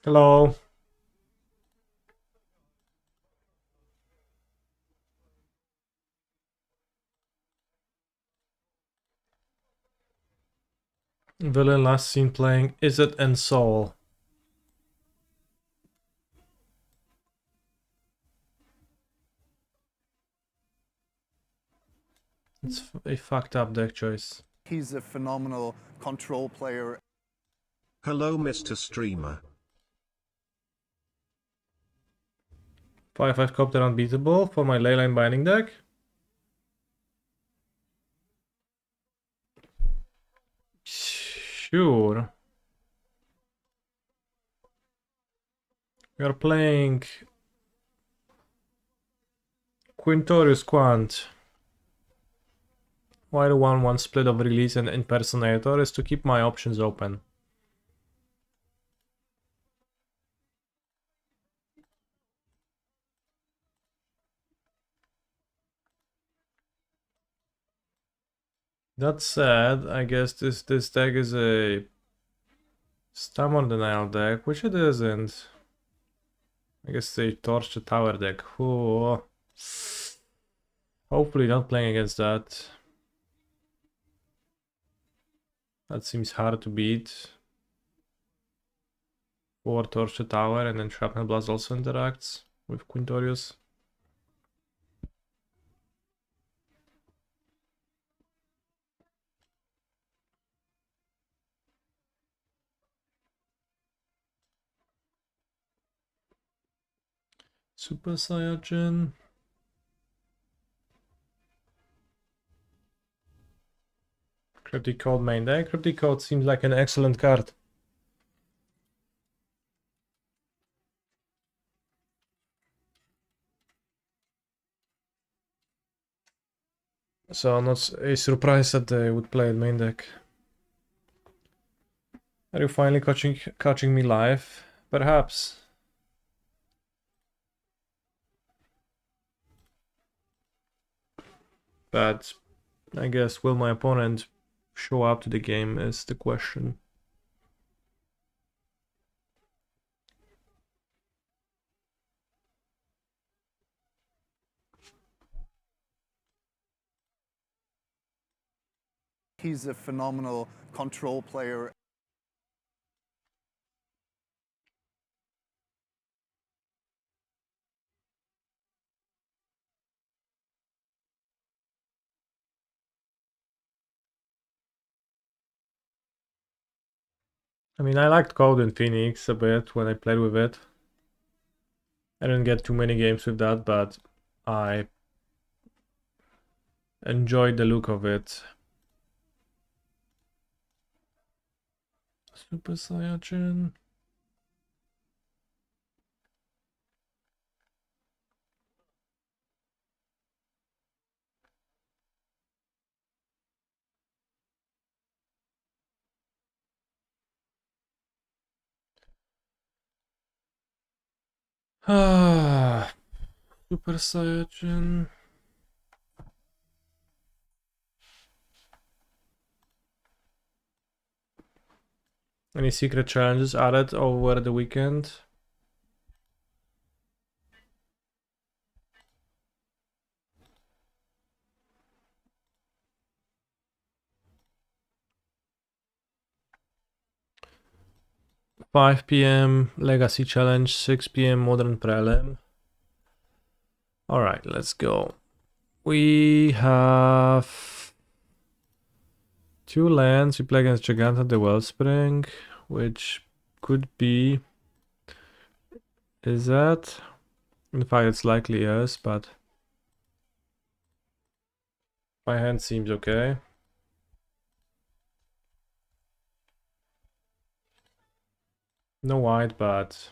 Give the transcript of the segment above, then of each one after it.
Hello. Villain last seen playing Izzet and Soul. It's a fucked up deck choice. He's a phenomenal control player. Hello, Mr. Streamer. 5-5 Copter Unbeatable for my Leyline Binding deck. Sure. We are playing Quintorius Quant. Why the 1-1 split of Release and Impersonator is to keep my options open. That said, I guess this deck is a Stammer Denial deck, which it isn't. I guess a Torch the Tower deck. Ooh. Hopefully not playing against that. That seems hard to beat. 4 Torch the Tower and then Shrapnel Blast also interacts with Quintorius. Super Saiyajin. Cryptic Code main deck. Cryptic Code seems like an excellent card. So I'm not a surprise that they would play it main deck. Are you finally catching me live? Perhaps. But I guess will my opponent show up to the game is the question. He's a phenomenal control player. I mean, I liked Code in Phoenix a bit when I played with it. I didn't get too many games with that, but I enjoyed the look of it. Super Saiyajin. Ah, Super Saiyajin. Any secret challenges added over the weekend? Five PM Legacy Challenge, 6 PM Modern Prelim. Alright, let's go. We have 2 lands. We play against Giganta the Wellspring, which could be. Is that? In fact, it's likely yes, but my hand seems okay. No white, but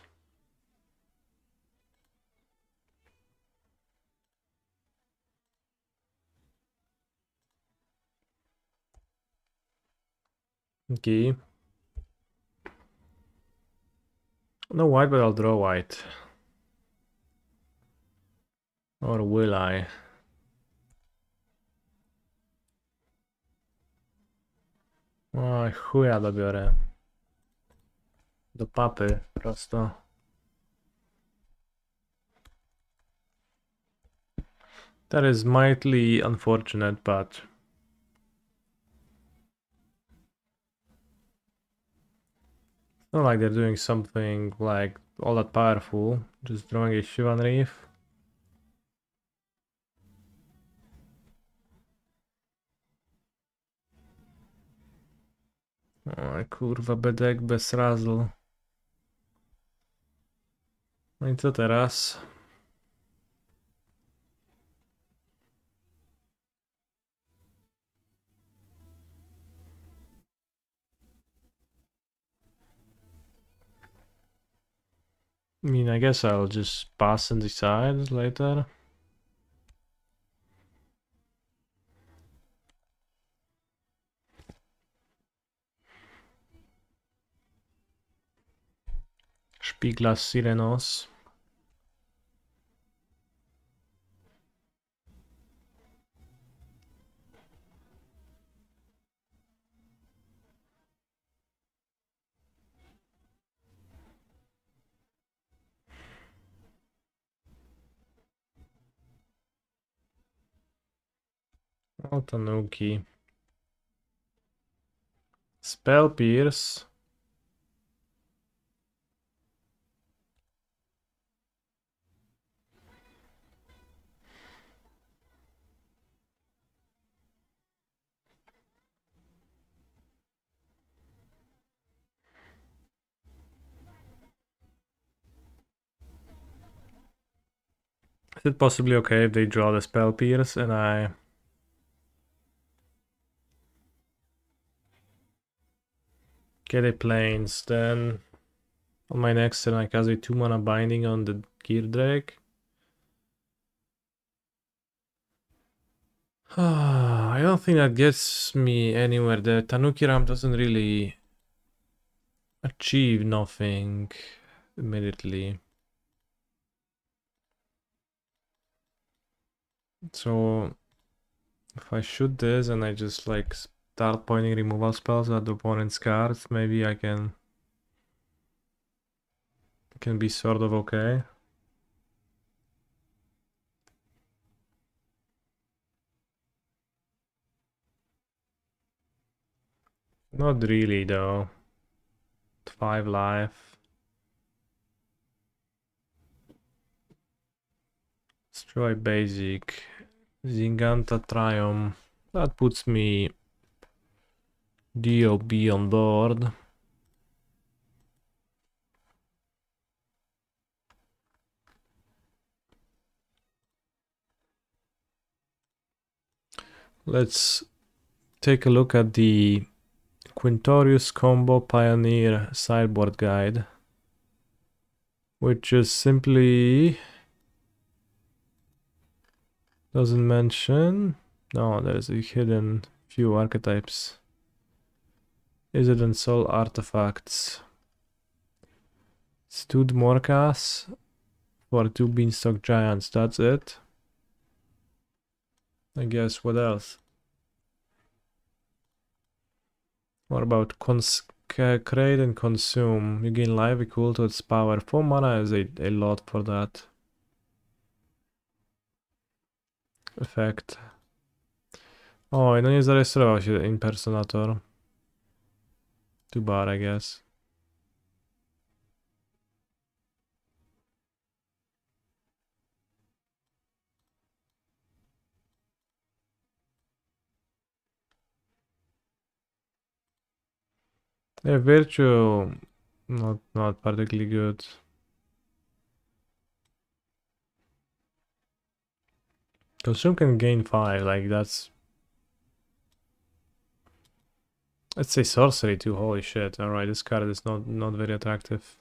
okay. No white, but I'll draw white. Or will I? Oj, chuja dobiorę. Do papy prosto. That is mildly unfortunate, but it's not like they're doing something like all that powerful. Just drawing a Shivan Reef. O, kurwa, bedek bez razu. No i co teraz? I mean, I guess I'll just pass and decide later. Spiglas Sirenos. O, Tanuki. Spell Pierce. Is it possibly okay if they draw the Spell Pierce and I get a planes? Then on my next turn I cast a 2-mana binding on the Gear Drake. I don't think that gets me anywhere. The Tanuki Ram doesn't really achieve nothing immediately. So if I shoot this and I just like start pointing removal spells at the opponent's cards, maybe I can be sort of okay. Not really though. 5 life. Destroy basic. Zinganta Triumph. That puts me DOB on board. Let's take a look at the Quintorius Combo Pioneer sideboard guide, which just simply doesn't mention. No, there's a hidden few archetypes. Izzet and Soul artifacts. Stud Morkas for 2 Beanstalk Giants. That's it. I guess what else? What about create and consume? You gain life equal to its power. 4 mana is a lot for that effect. Oj, no nie zarejestrował się impersonator. Too bad, I guess. Yeah, virtue not particularly good. Consume can gain 5, like that's... Let's say sorcery too, holy shit. Alright, this card is not very attractive.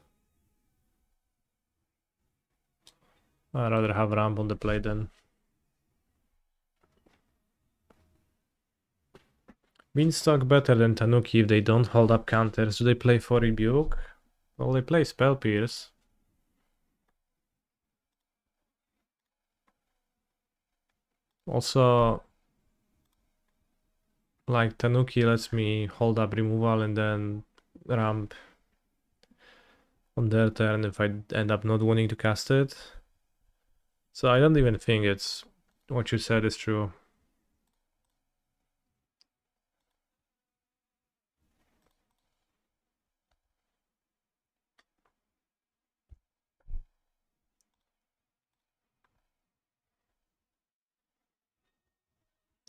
I'd rather have ramp on the play then. Beanstalk better than Tanuki if they don't hold up counters. Do they play for Rebuke? Well, they play Spell Pierce. Also, like Tanuki lets me hold up removal and then ramp. on their turn if I end up not wanting to cast it. So I don't even think it's what you said is true.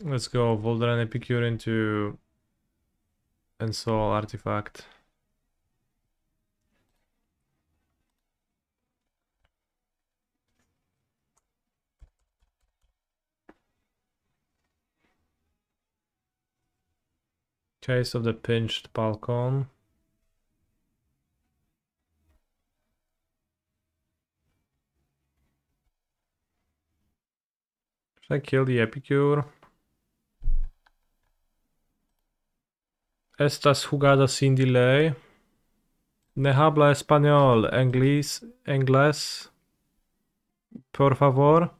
Let's go Volder and Epicure into Ensoul Artifact. Case of the Pinched Falcon. Should I kill the Epicure? Estas jugada sin delay. Ne habla español, inglés, por favor.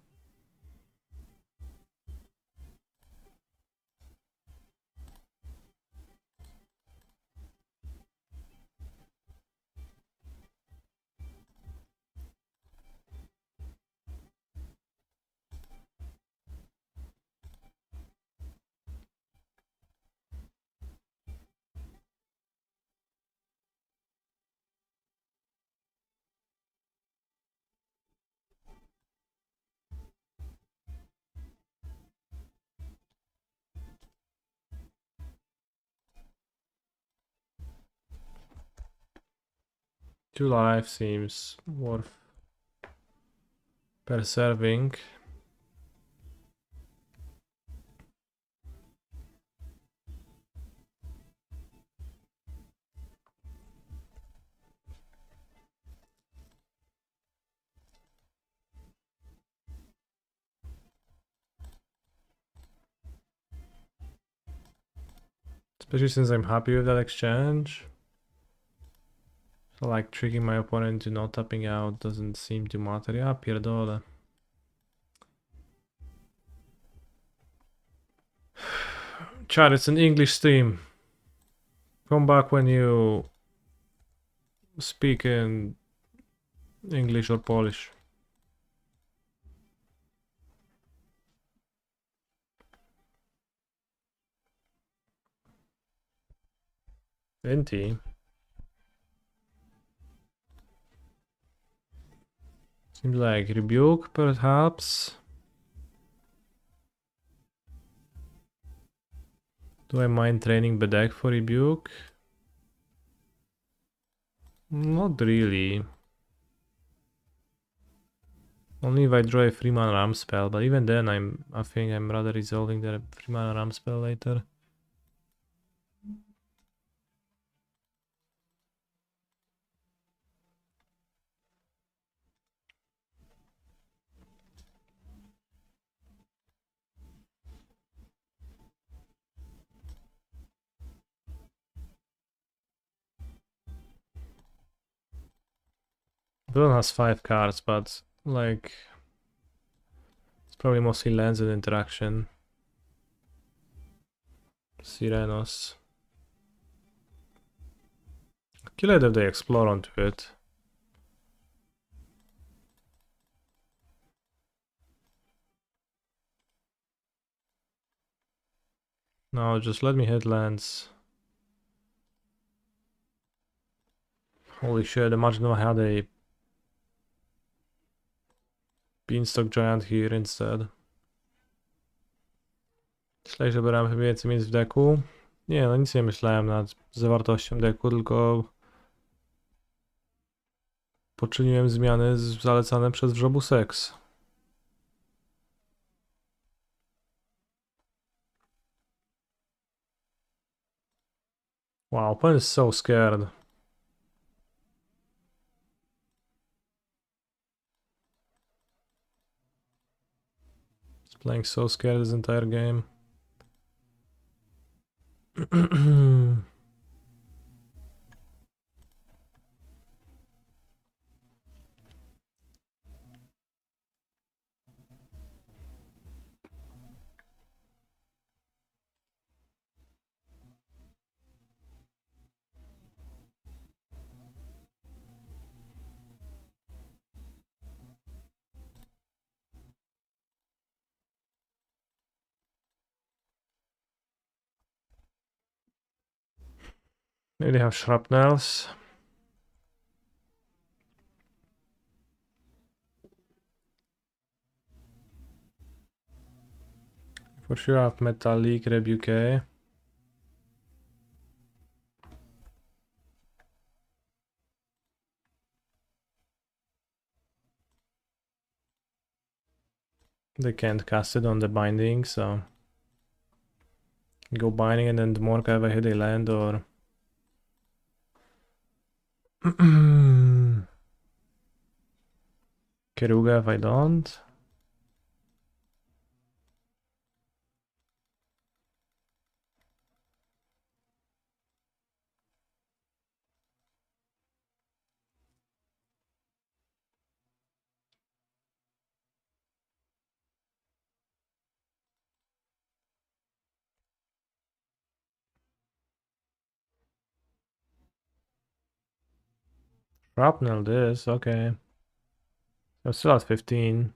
Two life seems worth preserving. Especially since I'm happy with that exchange. So like tricking my opponent into not tapping out doesn't seem to matter. Yeah, pierdolę. Chat, it's an English stream. Come back when you speak in English or Polish. Inti. Seems like rebuke, perhaps. Do I mind training the deck for rebuke? Not really. Only if I draw a 3-mana ram spell, but even then I think I'm rather resolving the 3-mana ram spell later. Villain has 5 cards, but like it's probably mostly lands and interaction. Sirenos. Kill it if they explore onto it. No, just let me hit lands. Holy shit, imagine if I had a Beanstalk Giant here instead. Myślałeś, że brałem więcej miejsc w deku? Nie, no nic nie myślałem nad zawartością deku, tylko poczyniłem zmiany zalecane przez wrzobu seks. Wow, opponent is so scared. He's playing so scared this entire game. Maybe they have shrapnels. For sure I have metallic rebuke. They can't cast it on the binding, so go binding and then the more I hit a land or Keruga if I don't. Shrapnel this, okay. I'm still at 15.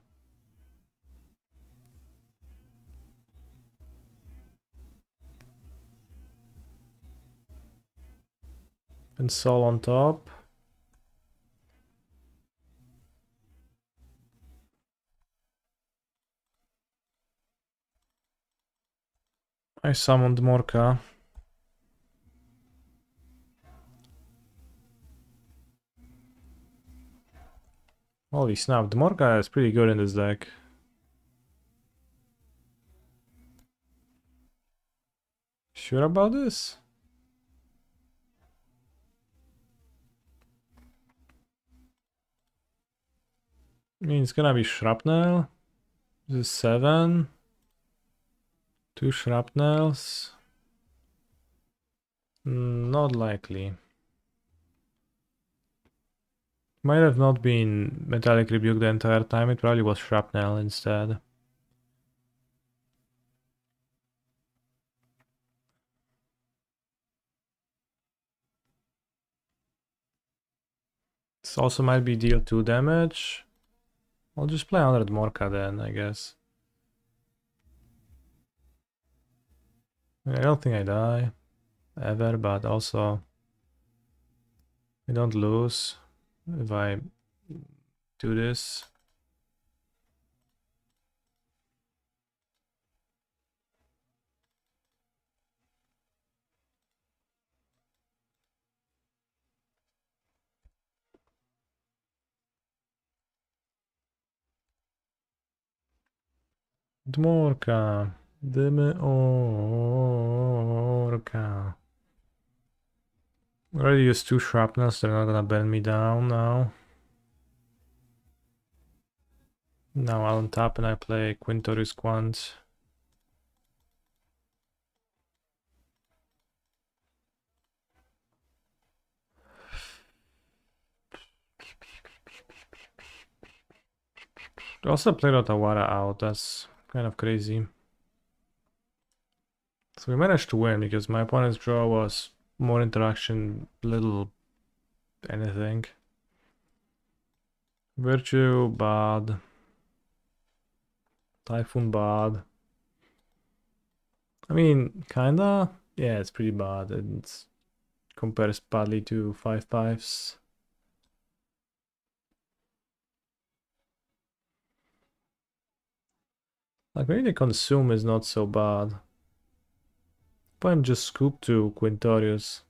And Sol on top. I summoned Morka. Holy snap, the Morka is pretty good in this deck. Sure about this? I mean, it's gonna be Shrapnel. This is 7. 2 Shrapnels. Not likely. Might have not been Metallic Rebuke the entire time, it probably was Shrapnel instead. This also might be deal 2 damage. I'll just play 100 Morka then, I guess. I don't think I die. Ever, but also I don't lose if I do this. Dmorka. Dmorka. Already used 2 shrapnels, they're not gonna bend me down now. Now I'll untap and I play Quintorius Quant. I also played Otawara out, that's kind of crazy. So we managed to win because my opponent's draw was more interaction, little anything. Virtue, bad. Typhoon, bad. I mean, kinda. Yeah, it's pretty bad. It compares badly to 5/5s. Like maybe the consume is not so bad. But I'm just scoop to Quintorius.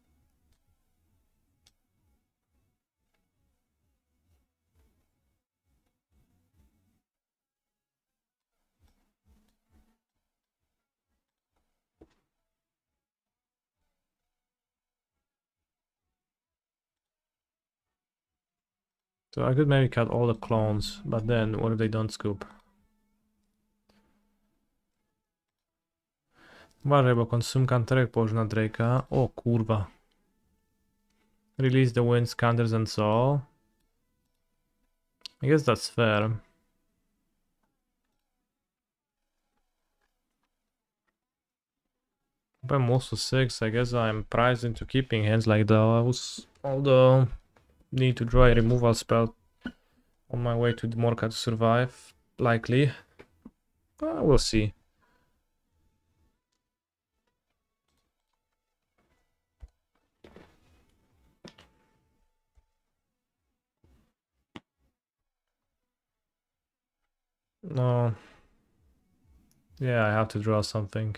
So I could maybe cut all the clones, but then what if they don't scoop? Uważaj, bo consume counterek położy na Drake'a. O kurwa. Release the winds, counters and soul. I guess that's fair. If I'm also 6, I guess I'm priced into keeping hands like those. Although, need to draw a removal spell on my way to Morka to survive. Likely. We'll see. No. Yeah, I have to draw something.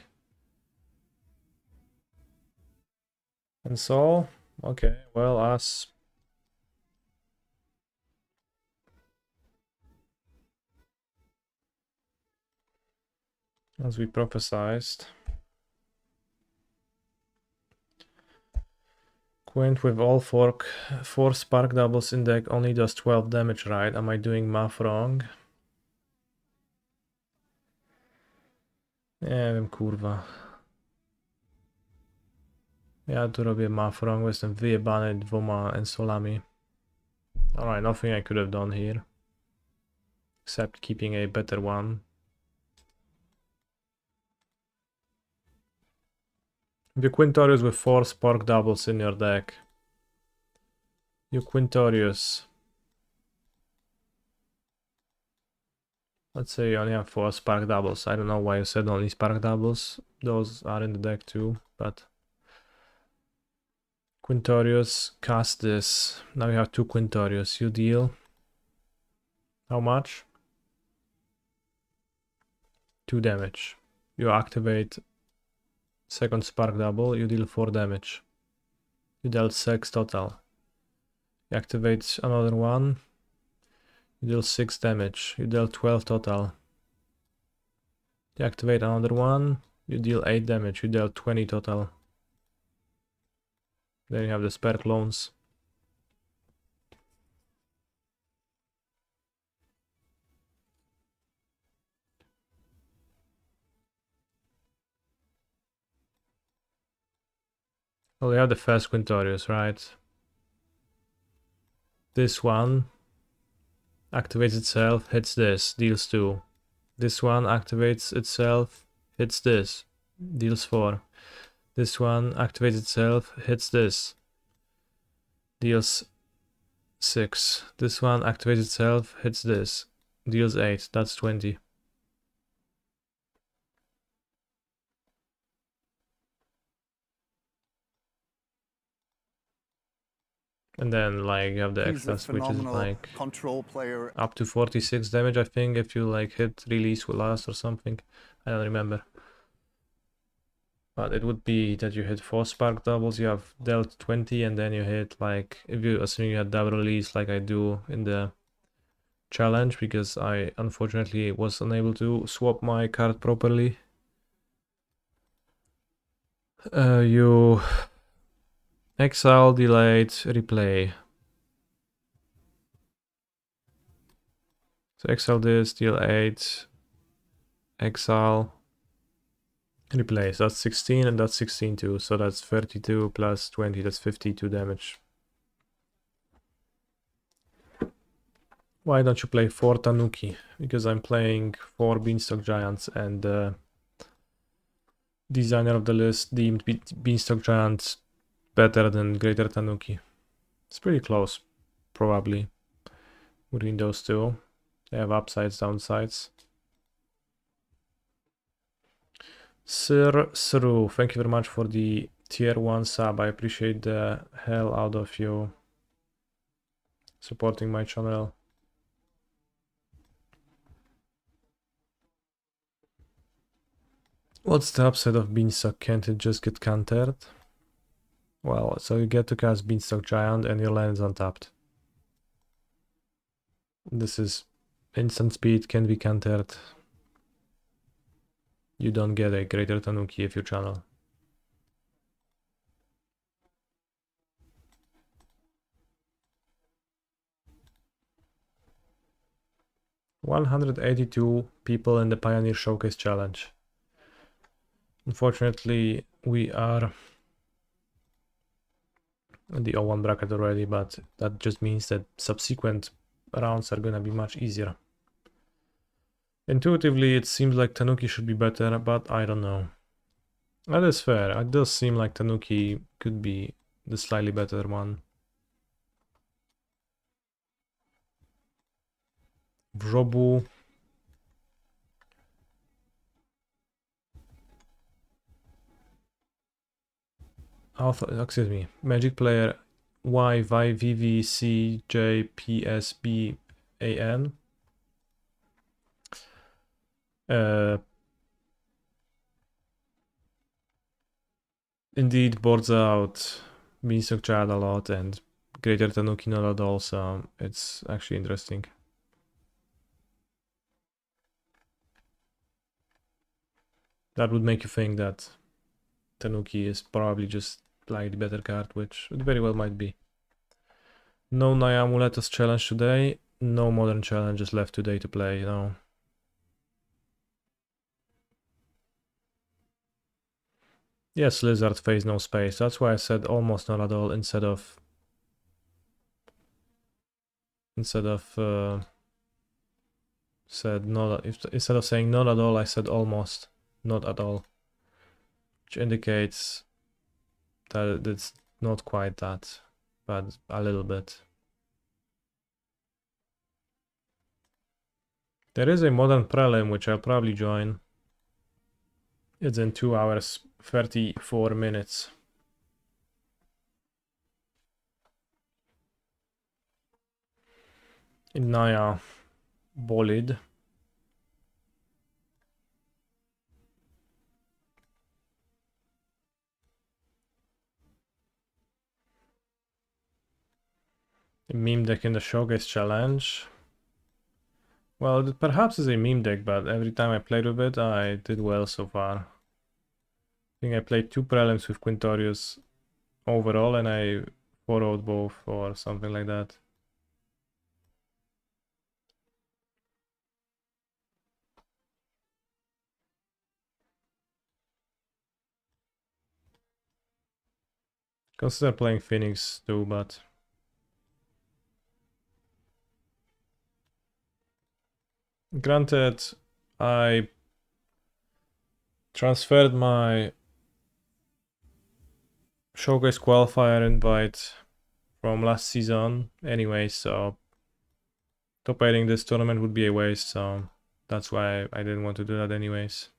And so, okay, well, as we prophesized, Quint with all four spark doubles in deck only does 12 damage, right? Am I doing math wrong? Nie wiem, kurwa. Ja tu robię math wrong, bo jestem wyjebany dwoma ensolami. Alright, nothing I could have done here. Except keeping a better one. The Quintorius with 4 spark doubles in your deck. You Quintorius. Let's say you only have 4 spark doubles. I don't know why you said only spark doubles. Those are in the deck too, but... Quintorius, cast this. Now you have 2 Quintorius. You deal... How much? 2 damage. You activate second spark double, you deal 4 damage. You dealt 6 total. You activate another one, you deal 6 damage. You dealt 12 total. You activate another one, you deal 8 damage. You dealt 20 total. Then you have the spare clones. Oh, you have the first Quintorius, right? This one activates itself, hits this, deals 2. This one activates itself, hits this, deals 4. This one activates itself, hits this, deals 6. This one activates itself, hits this, deals 8. That's 20. And then like you have the He's a extras, which is phenomenal like control player. up to 46 damage, I think, if you like hit release with last or something. I don't remember. But it would be that you hit 4 spark doubles, you have dealt 20, and then you hit like, if you assume you had double release like I do in the challenge, because I unfortunately was unable to swap my card properly. You exile, delayed, replay. So exile this, deal 8, exile, replay. So that's 16 and that's 16 too. So that's 32 plus 20, that's 52 damage. Why don't you play 4 Tanuki? Because I'm playing 4 Beanstalk Giants, and the designer of the list deemed Beanstalk Giants better than Greater Tanuki. It's pretty close, probably, between those two. They have upsides, downsides. Sir Sru, thank you very much for the tier 1 sub. I appreciate the hell out of you supporting my channel. What's the upside of Beanstalk? Can't it just get countered? Well, so you get to cast Beanstalk Giant and your land is untapped. This is instant speed, can be countered. You don't get a Greater Tanuki if you channel. $182 people in the Pioneer Showcase Challenge. Unfortunately, we are in the 0-1 bracket already, but that just means that subsequent rounds are gonna be much easier. Intuitively, it seems like Tanuki should be better, but I don't know. That is fair. It does seem like Tanuki could be the slightly better one. Wrobu. Excuse me. Magic player YYVVCJPSBAN. Indeed, boards out Beanstalk Child a lot and Greater Tanuki not at all, so it's actually interesting. That would make you think that Tanuki is probably just like the better card, which it very well might be. No Naya Amuletos challenge today, no modern challenges left today to play, no. Yes, Lizard Face, no space. That's why I said almost not at all instead of said not. Instead of saying not at all, I said almost not at all, which indicates that it's not quite that, but a little bit. There is a modern prelim which I'll probably join. It's in 2 hours 34 minutes. In Naya Bolid. A meme deck in the Showcase Challenge. Well, it perhaps is a meme deck, but every time I played with it, I did well so far. I think I played 2 prelims with Quintorius overall, and I 4-0'd both or something like that. Consider playing Phoenix too, but granted, I transferred my Showcase qualifier invite from last season anyway, so top 8ing this tournament would be a waste, so that's why I didn't want to do that anyways.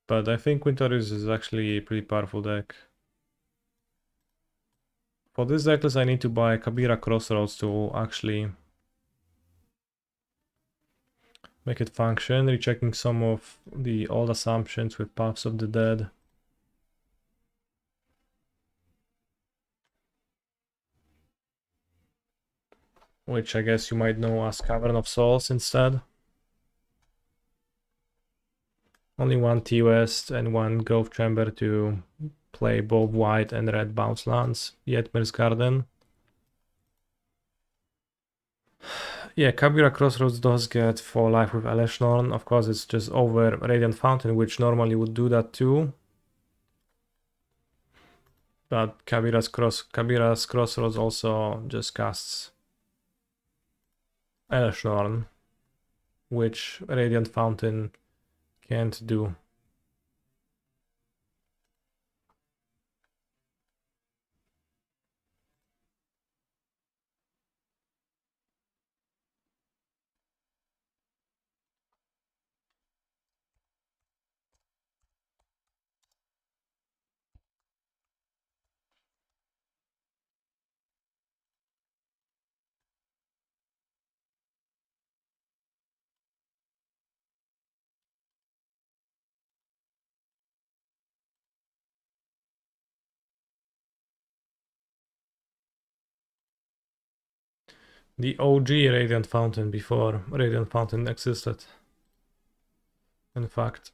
But I think Quintorius is actually a pretty powerful deck. For this decklist I need to buy Kabira Crossroads to actually make it function, rechecking some of the old assumptions with Paths of the Dead. Which I guess you might know as Cavern of Souls instead. Only one T-West and one Grove Chamber to play both white and red bounce lands. Yetmir's Garden. Yeah, Kabira Crossroads does get 4 life with Eleshnorn. Of course, it's just over Radiant Fountain, which normally would do that too. But Kabira's Crossroads also just casts Eleshnorn, which Radiant Fountain can't do. The OG Radiant Fountain before Radiant Fountain existed. In fact.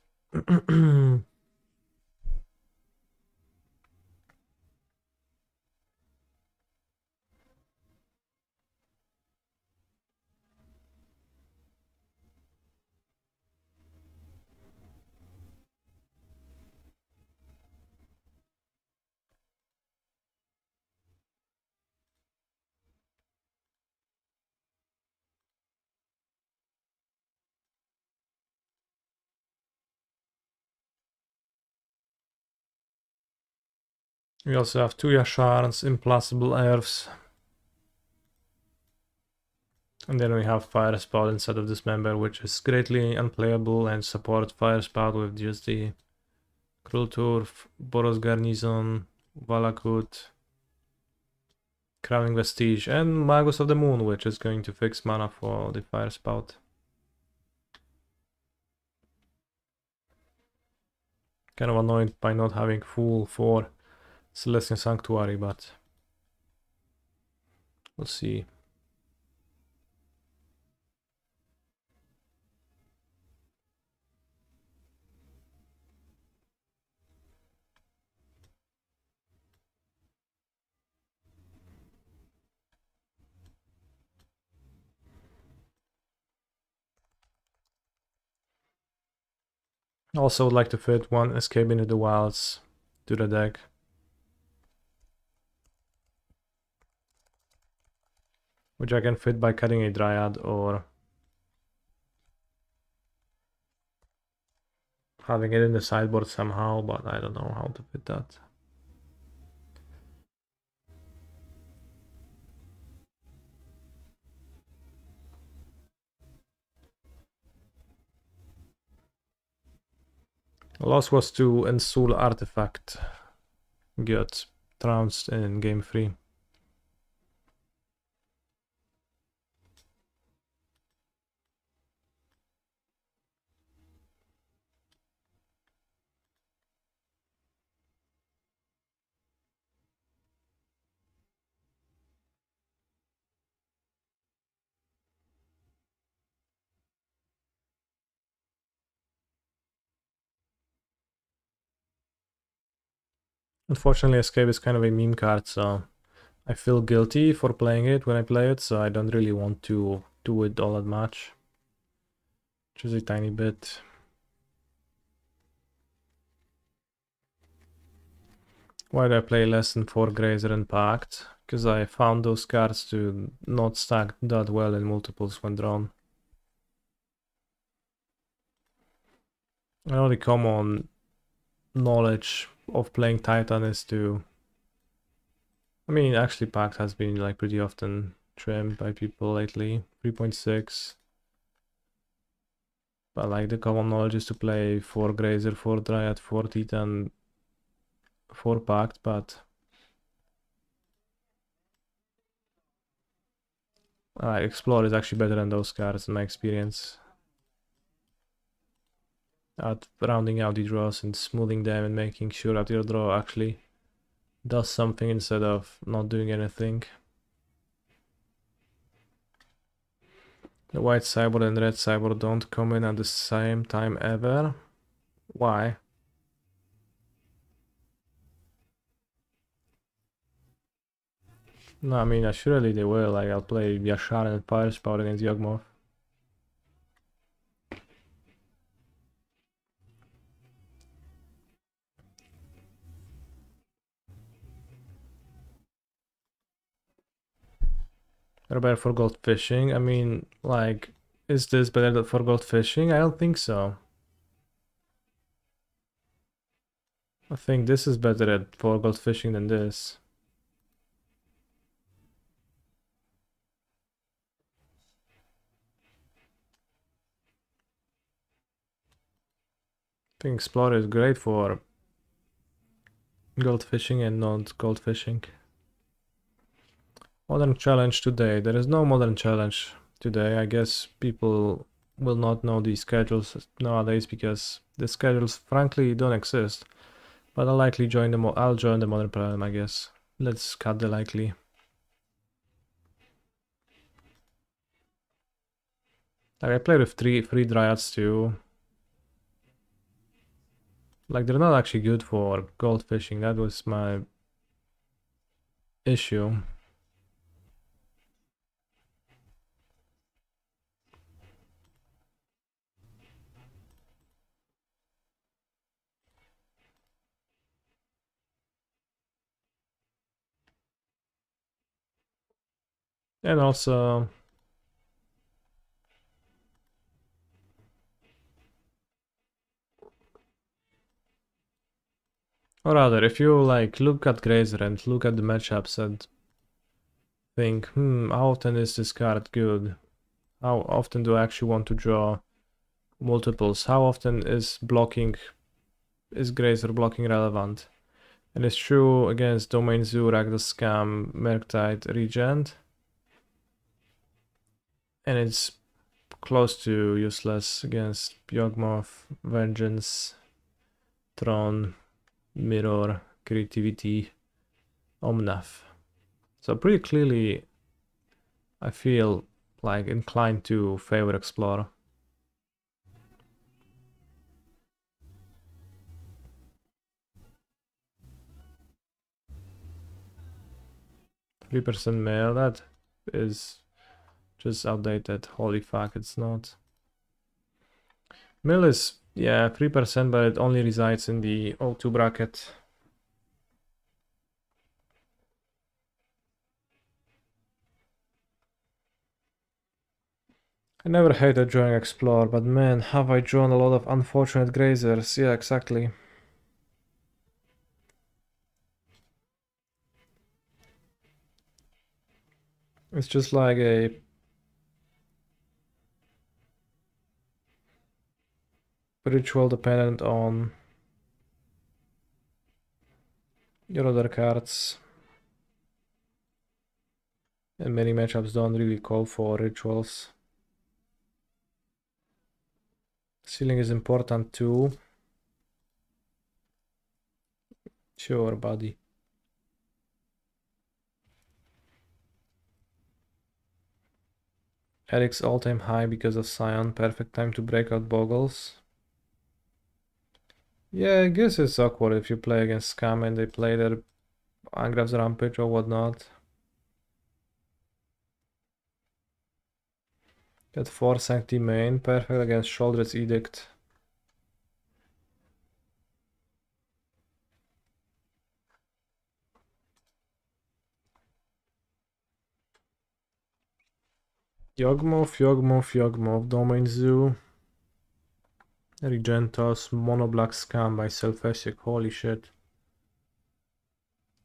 We also have 2 Yasharns, Implacable Earths. And then we have Fire Spout instead of Dismember, which is greatly unplayable and supports Fire Spout with just the Cruel Turf, Boros Garnison, Valakut, Crowning Vestige, and Magus of the Moon, which is going to fix mana for the Fire Spout. Kind of annoyed by not having full 4 Celestial Sanctuary, but we'll see. Also would like to fit one Escape into the Wilds to the deck. Which I can fit by cutting a Dryad or having it in the sideboard somehow, but I don't know how to fit that. The loss was to Ensoul Artifact. Get trounced in game 3. Unfortunately, Escape is kind of a meme card, so I feel guilty for playing it when I play it, so I don't really want to do it all that much. Just a tiny bit. Why do I play less than 4 Grazer and Pact? Because I found those cards to not stack that well in multiples when drawn. I know the common knowledge of playing Titan is to... I mean, actually Pact has been like pretty often trimmed by people lately. 3.6. But like the common knowledge is to play 4 Grazer, 4 Dryad, 4 Titan, 4 Pact, but... Explore is actually better than those cards in my experience. At rounding out the draws and smoothing them and making sure that your draw actually does something instead of not doing anything. The white sideboard and red sideboard don't come in at the same time ever. Why? No, I mean, surely they will. Like, I'll play Yashar and Fire Spout against Yawgmoth. They're better for gold fishing. I mean, like, is this better for gold fishing? I don't think so. I think this is better for gold fishing than this. I think Explorer is great for gold fishing and not gold fishing. Modern challenge today. There is no modern challenge today. I guess people will not know the schedules nowadays because the schedules frankly don't exist. But I'll likely join I'll join the modern problem, I guess. Let's cut the likely. Like I played with three Dryads too. Like they're not actually good for gold fishing. That was my issue. And also, or rather, if you like look at Grazer and look at the matchups and think, how often is this card good? How often do I actually want to draw multiples? How often is Grazer blocking relevant? And it's true against Domain Zoo, Ragdoll Scam, Merktide, Regent. And it's close to useless against Yawgmoth, Vengeance, Tron, Mirror, Creativity, Omnath. So pretty clearly I feel like inclined to favor Explorer. %3 mail, that is just outdated. Holy fuck, it's not. Mill is, yeah, 3%, but it only resides in the O2 bracket. I never hated drawing Explore, but man, have I drawn a lot of unfortunate grazers. Yeah, exactly. It's just like a ritual dependent on your other cards. And many matchups don't really call for rituals. Sealing is important too. Sure, buddy. Eric's all-time high because of Scion. Perfect time to break out Boggles. Yeah, I guess it's awkward if you play against Scam and they play their Angrav's Rampage or whatnot. Get 4 Sancti main, perfect against Shoulder's Edict. Yawgmoth, Domain Zoo. Regentos, Mono Black Scam by Selfesic, holy shit.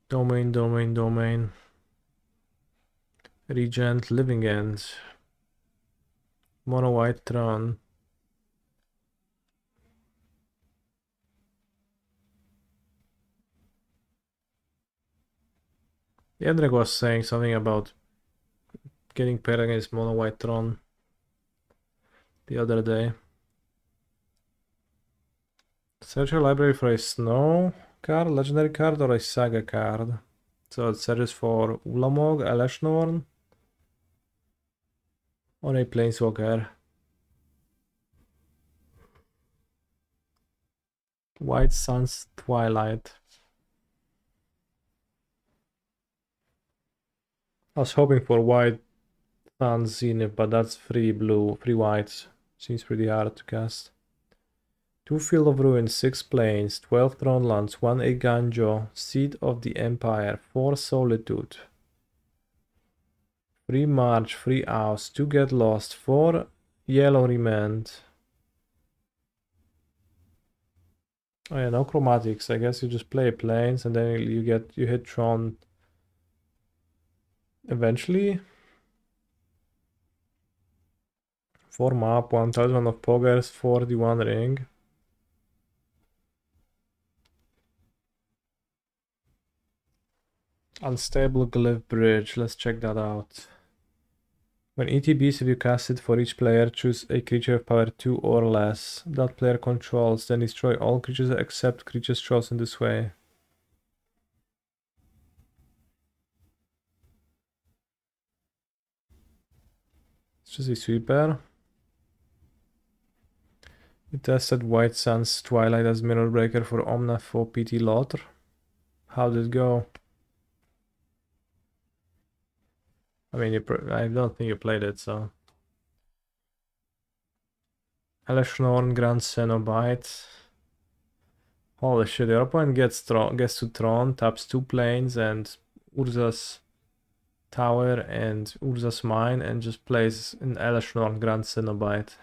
Domain. Regent, Living End. Mono White Tron. Edrek was saying something about getting paired against Mono White Tron the other day. Search your library for a Snow card, Legendary card, or a Saga card. So it searches for Ulamog, Eleshnorn, or a Planeswalker. White Sun's Twilight. I was hoping for White Sun's Zenith, but that's free blue, free white. Seems pretty hard to cast. 2 Field of Ruin, 6 Plains, 12 Tron lands, 1 Eiganjo, Seed of the Empire, 4 Solitude. 3 March, 3 Ouse, 2 Get Lost, 4 Yellow Remand. Oh yeah, no chromatics. I guess you just play planes and then you hit Tron eventually. 4 map, 1000 of poggers, 41 ring. Unstable Glyph Bridge, let's check that out. When ETBs, if you cast it for each player, choose a creature of power 2 or less that player controls, then destroy all creatures except creatures chosen this way. It's just a sweeper. We tested White Sun's Twilight as Mirror Breaker for Omnath for PT Lotr. How did it go? I mean, I don't think you played it, so. Eleshnorn, Grand Cenobite. Holy shit, your opponent gets to Tron, taps 2 planes and Urza's Tower and Urza's Mine and just plays an Eleshnorn Grand Cenobite.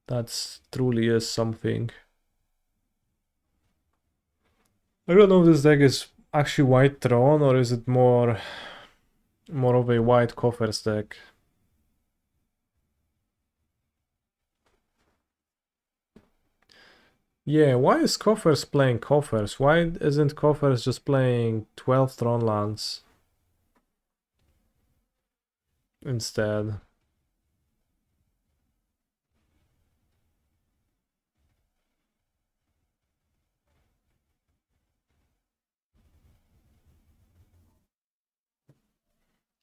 That's truly is something. I don't know if this deck is actually white Tron or is it more of a white Coffers deck. Yeah, why is Coffers playing Coffers? Why isn't Coffers just playing 12 Tron lands instead?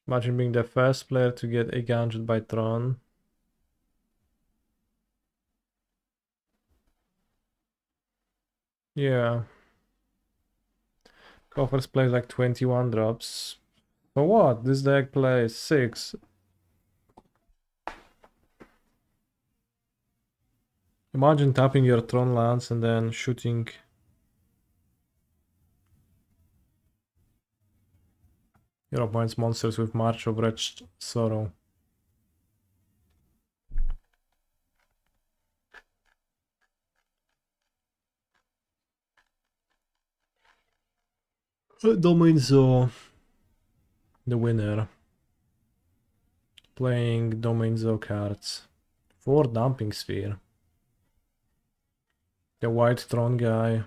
Imagine being the first player to get a by Tron. Yeah. Coffers plays like 21 drops. For what? This deck plays 6. Imagine tapping your Tron lands and then shooting your opponent's monsters with March of Wretched Sorrow. Domain Zoo, the winner, playing Domain Zoo cards. 4 Dumping Sphere. The white Tron guy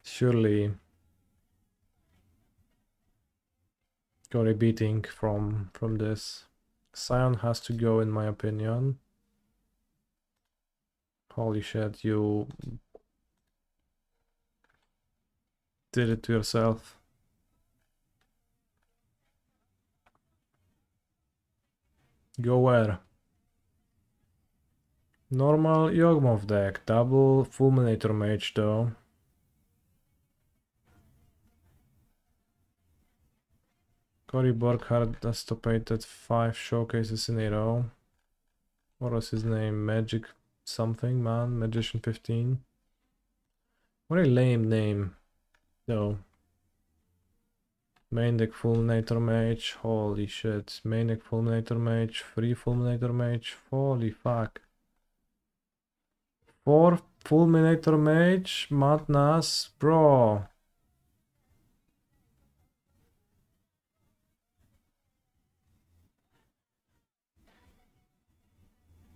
surely got a beating from this. Scion has to go in my opinion. Holy shit, you did it to yourself. Go where? Normal Yawgmoth deck, double Fulminator Mage though. Cory Burkhardt has stopated 5 showcases in a row. What was his name? Magic something, man? Magician 15. What a lame name, though. Main deck Fulminator Mage, holy shit. Main deck Fulminator Mage, free Fulminator Mage, holy fuck. 4 Fulminator Mage, madness, bro.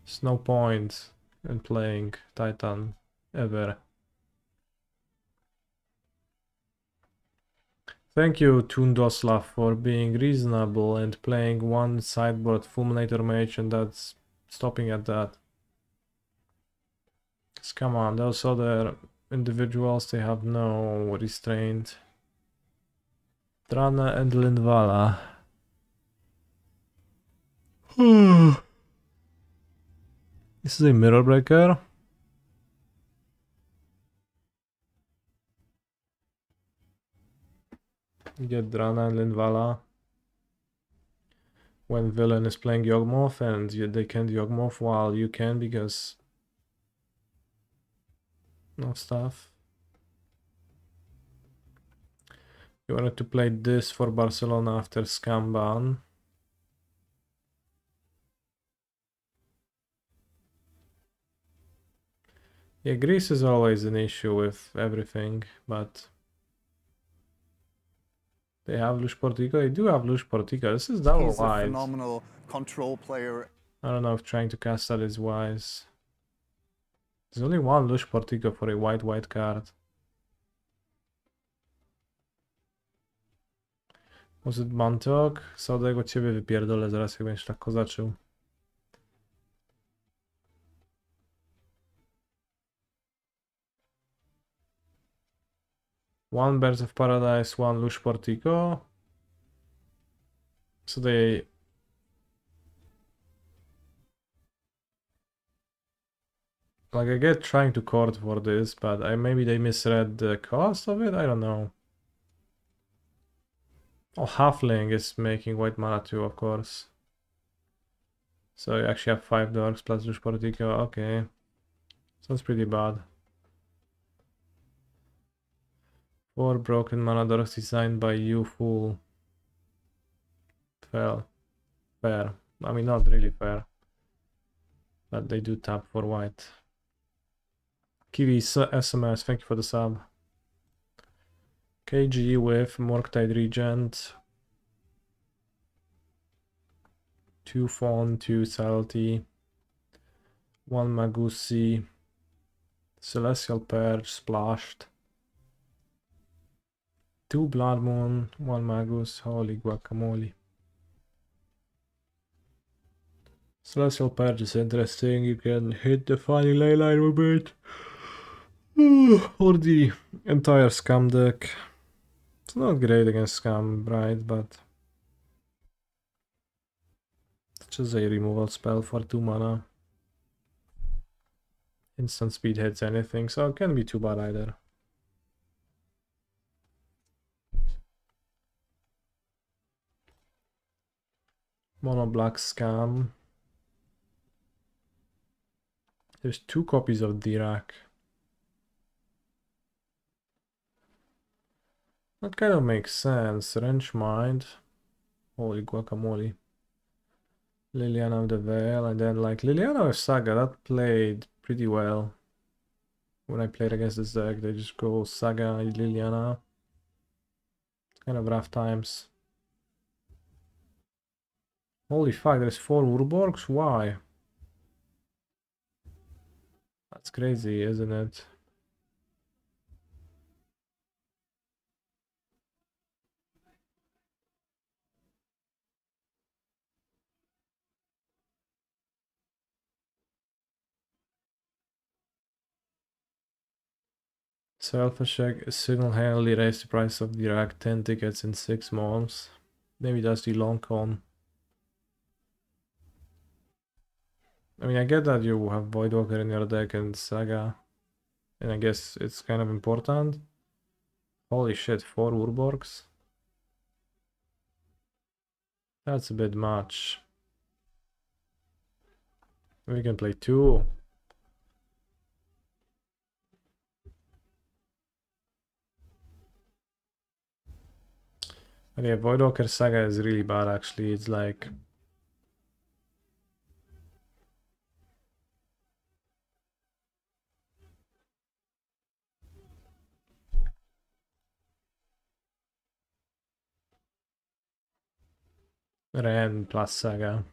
There's no point in playing Titan ever. Thank you, Tundoslav, for being reasonable and playing one sideboard Fulminator Mage and that's stopping at that. Come on, those other individuals, they have no restraint. Drana and Lindvala. This is a mirror breaker. Get Drana and Lindvala. When villain is playing Yawgmoth and they can't Yawgmoth while you can because no stuff. You wanted to play this for Barcelona after Scam ban. Yeah, Greece is always an issue with everything, but they have Lush Portico. They do have Lush Portico. This is double He's a wide. phenomenal control player. I don't know if trying to cast that is wise. There's only one Lush Portico for a white card. Was it Mantok? Sadego ciebie wypierdolę zaraz jak będziesz tak kozaczył. One Birds of Paradise, one Lush Portico. So they... Like, I get trying to court for this, but maybe they misread the cost of it? I don't know. Oh, Halfling is making white mana too, of course. So you actually have 5 dorks plus Lush Portico, okay. Sounds pretty bad. 4 broken mana dorks designed by you, fool. Fair. Fair. I mean, not really fair. But they do tap for white. Kiwi SMS, thank you for the sub. KG with Morktide Regent. 2 Fawn, 2 Salty. 1 Magusi. Celestial Purge splashed. 2 Blood Moon, 1 Magus, holy guacamole. Celestial Purge is interesting, you can hit the funny ley line with it. Or the entire Scam deck. It's not great against Scam, right, but it's just a removal spell for 2 mana. Instant speed hits anything, so it can't be too bad either. Mono black Scam. There's 2 copies of Dirac. That kind of makes sense. Wrench Mind. Holy guacamole. Liliana of the Veil, and then like Liliana of Saga, that played pretty well. When I played against this deck, they just go Saga, Liliana. Kind of rough times. Holy fuck, there's 4 Urborgs? Why? That's crazy, isn't it? Selfish single-handedly raised the price of Dirac 10 tickets in 6 months. Maybe that's the long con. I mean, I get that you have Voidwalker in your deck and Saga, and I guess it's kind of important. Holy shit, 4 Urborgs? That's a bit much. We can play 2. And yeah, Voidwalker Saga is really bad actually. It's like Ren plus Saga.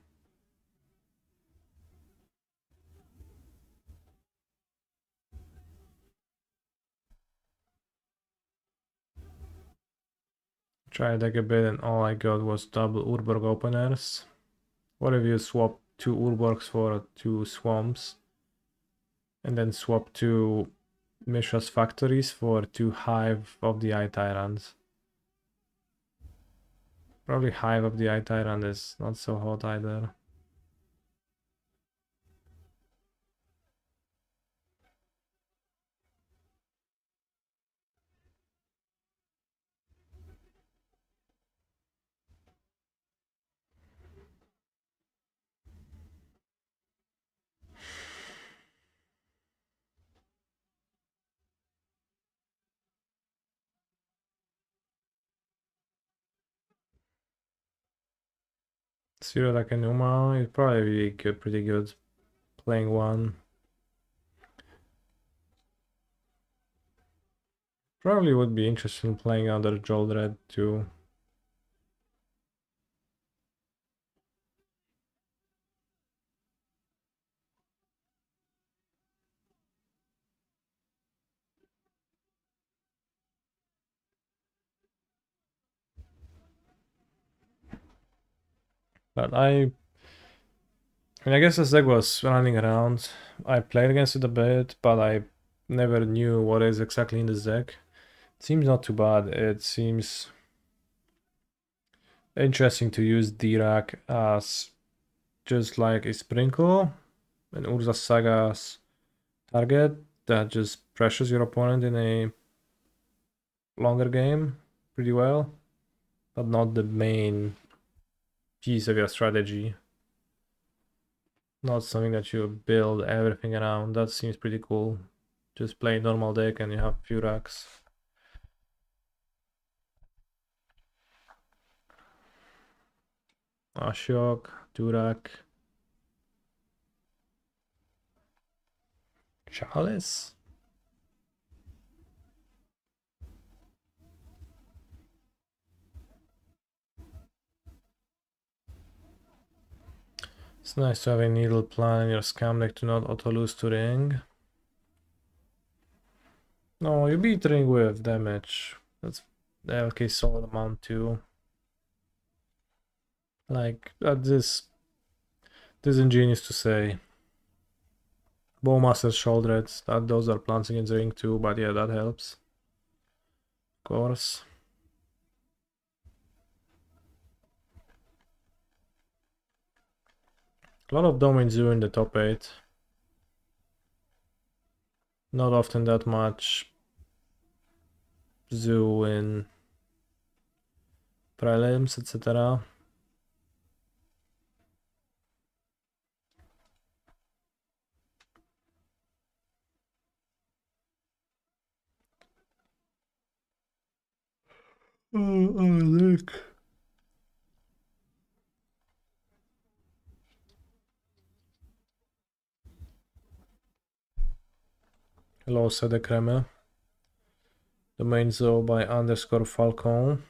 Tried deck a bit and all I got was double Urborg openers. What if you swap 2 Urborgs for 2 Swamps? And then swap 2 Mishra's Factories for 2 Hive of the Eye Tyrants. Probably Hive of the Eye Tyrant is not so hot either. Zero Dakenuma, it'd probably be good, pretty good playing 1. Probably would be interested in playing under Jolred too. But I mean, I guess this deck was running around. I played against it a bit, but I never knew what is exactly in this deck. It seems not too bad. It seems interesting to use Dirac as just like a sprinkle and Urza Saga's target that just pressures your opponent in a longer game pretty well, but not the main piece of your strategy. Not something that you build everything around. That seems pretty cool. Just play normal deck and you have few racks. Ashok, Durak, Chalice. It's nice to have a needle plan in your scam deck to not auto lose to ring. No, you beat ring with damage. That's okay, solid amount too. Like this disingenuous to say. Bowmaster's Shoulderheads, that those are plants against the ring too, but yeah, that helps. Of course. A lot of domain zoo in the top 8. Not often that much zoo in prelims, etc. Look. Hello, Sedecreme. Domain zoo by underscore Falcon.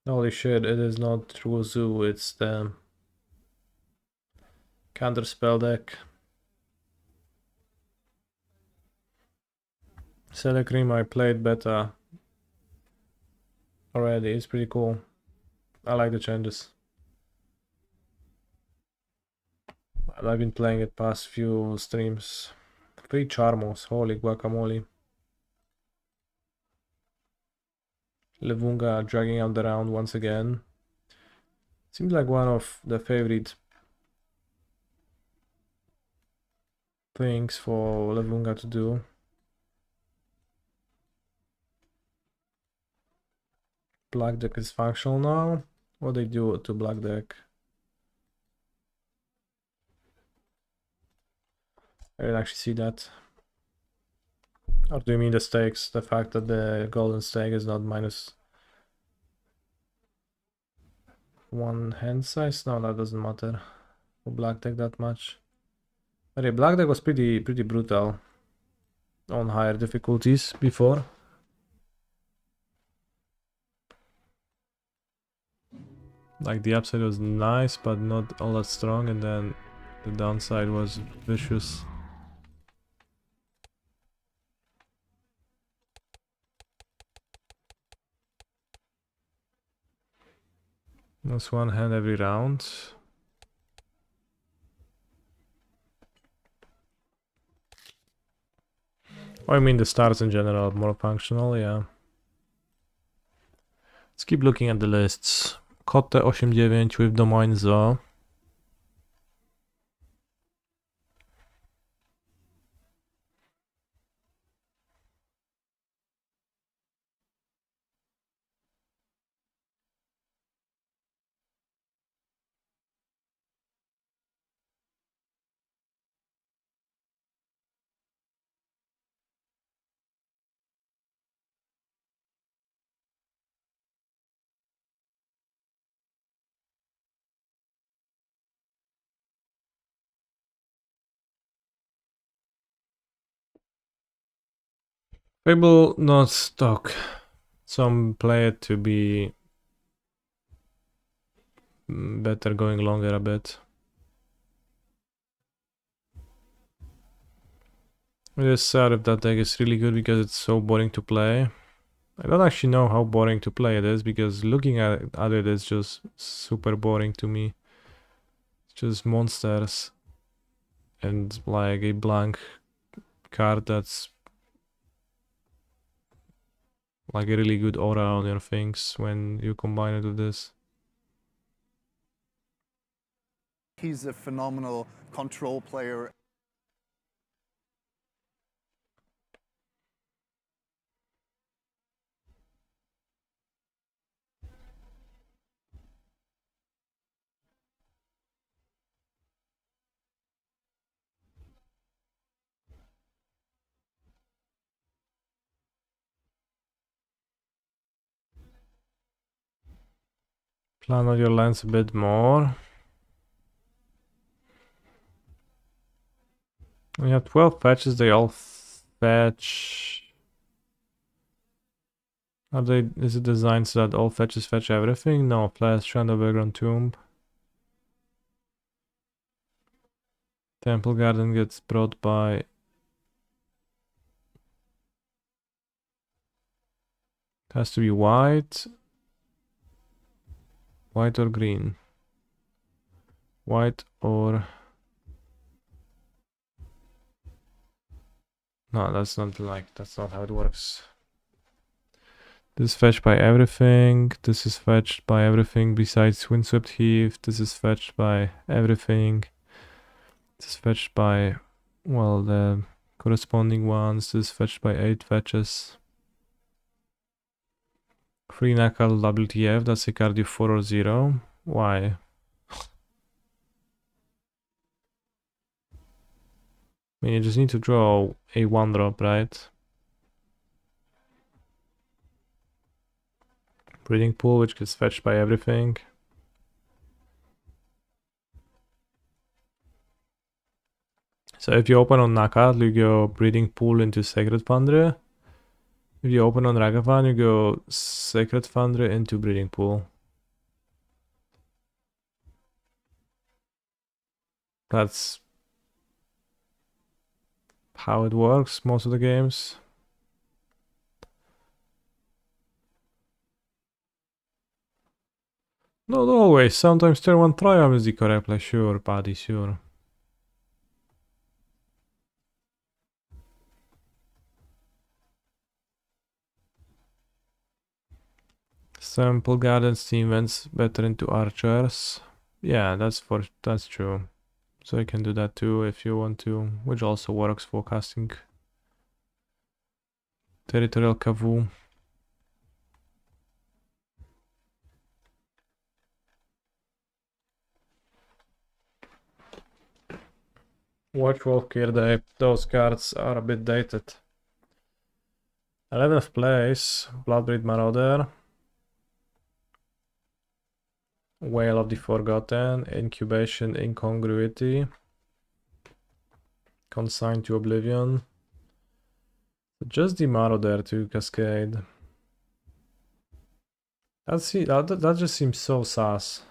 Holy shit, it is not true zoo, it's the counterspell deck. Sedecreme I played beta already, it's pretty cool. I like the changes. I've been playing it past few streams. 3 Charmos, holy guacamole. Levunga dragging out the round once again. Seems like one of the favorite things for Levunga to do. Black deck is functional now. What they do to black deck? I didn't actually see that. Or do you mean the stakes? The fact that the golden stake is not minus 1 hand size? No, that doesn't matter for black deck that much. But yeah, black deck was pretty brutal on higher difficulties before. Like the upside was nice, but not all that strong, and then the downside was vicious. That's 1 hand every round. Oh, I mean the stars in general are more functional, yeah. Let's keep looking at the lists. Kote 8-9 with Domain Zoo. Fable not stock. Some play it to be better going longer a bit. It is sad if that deck is really good because it's so boring to play. I don't actually know how boring to play it is because looking at it is just super boring to me. It's just monsters and like a blank card that's like a really good aura on your things when you combine it with this. He's a phenomenal control player. Plan out your lands a bit more. We have 12 fetches, they all fetch. Is it designed so that all fetches fetch everything? No, flash, shadow, background, tomb. Temple Garden gets brought by... It has to be white. White or green? White or... No, that's not how it works. This is fetched by everything. This is fetched by everything besides Windswept Heath. This is fetched by everything. This is fetched by, well, the corresponding ones. This is fetched by 8 fetches. Free knuckle WTF, that's a card you 4 or 0. Why? I mean, you just need to draw a 1-drop, right? Breeding Pool, which gets fetched by everything. So if you open on knockout, you go Breeding Pool into Sacred Foundry. If you open on Ragavan, you go Sacred Foundry into Breeding Pool. That's how it works most of the games. Not always, sometimes turn 1 Triumph is the correct play, sure, buddy, sure. Sample Gardens team went better into archers. Yeah, that's true. So you can do that too if you want to, which also works for casting Territorial Kavu. Watchwolf Kirday, those cards are a bit dated. 11th place, Bloodbreed Marauder. Whale of the Forgotten, Incubation Incongruity. Consigned to Oblivion. Just the Marauder to Cascade. That just seems so sus.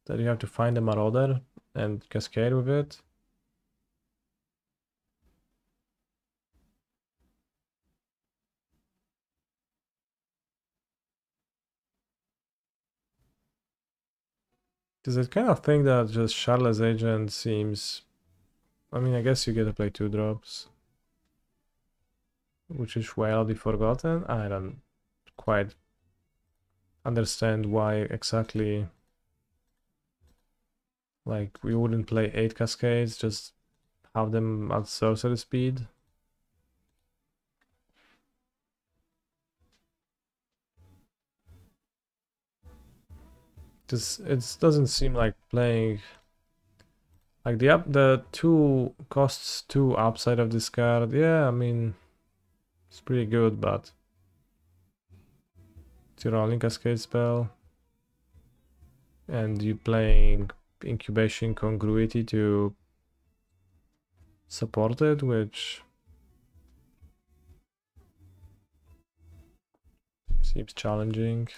That you have to find a Marauder and Cascade with it. Because I kind of think that just Charlotte's Agent seems... I mean, I guess you get to play 2 drops. Which is Whale of the Forgotten. I don't quite understand why exactly... Like, we wouldn't play 8 Cascades, just have them at sorcery speed. It doesn't seem like playing... Like, the 2 costs 2 upside of this card, yeah, I mean... It's pretty good, but... It's your only Cascade spell. And you playing Incubation Congruity to support it, which... Seems challenging.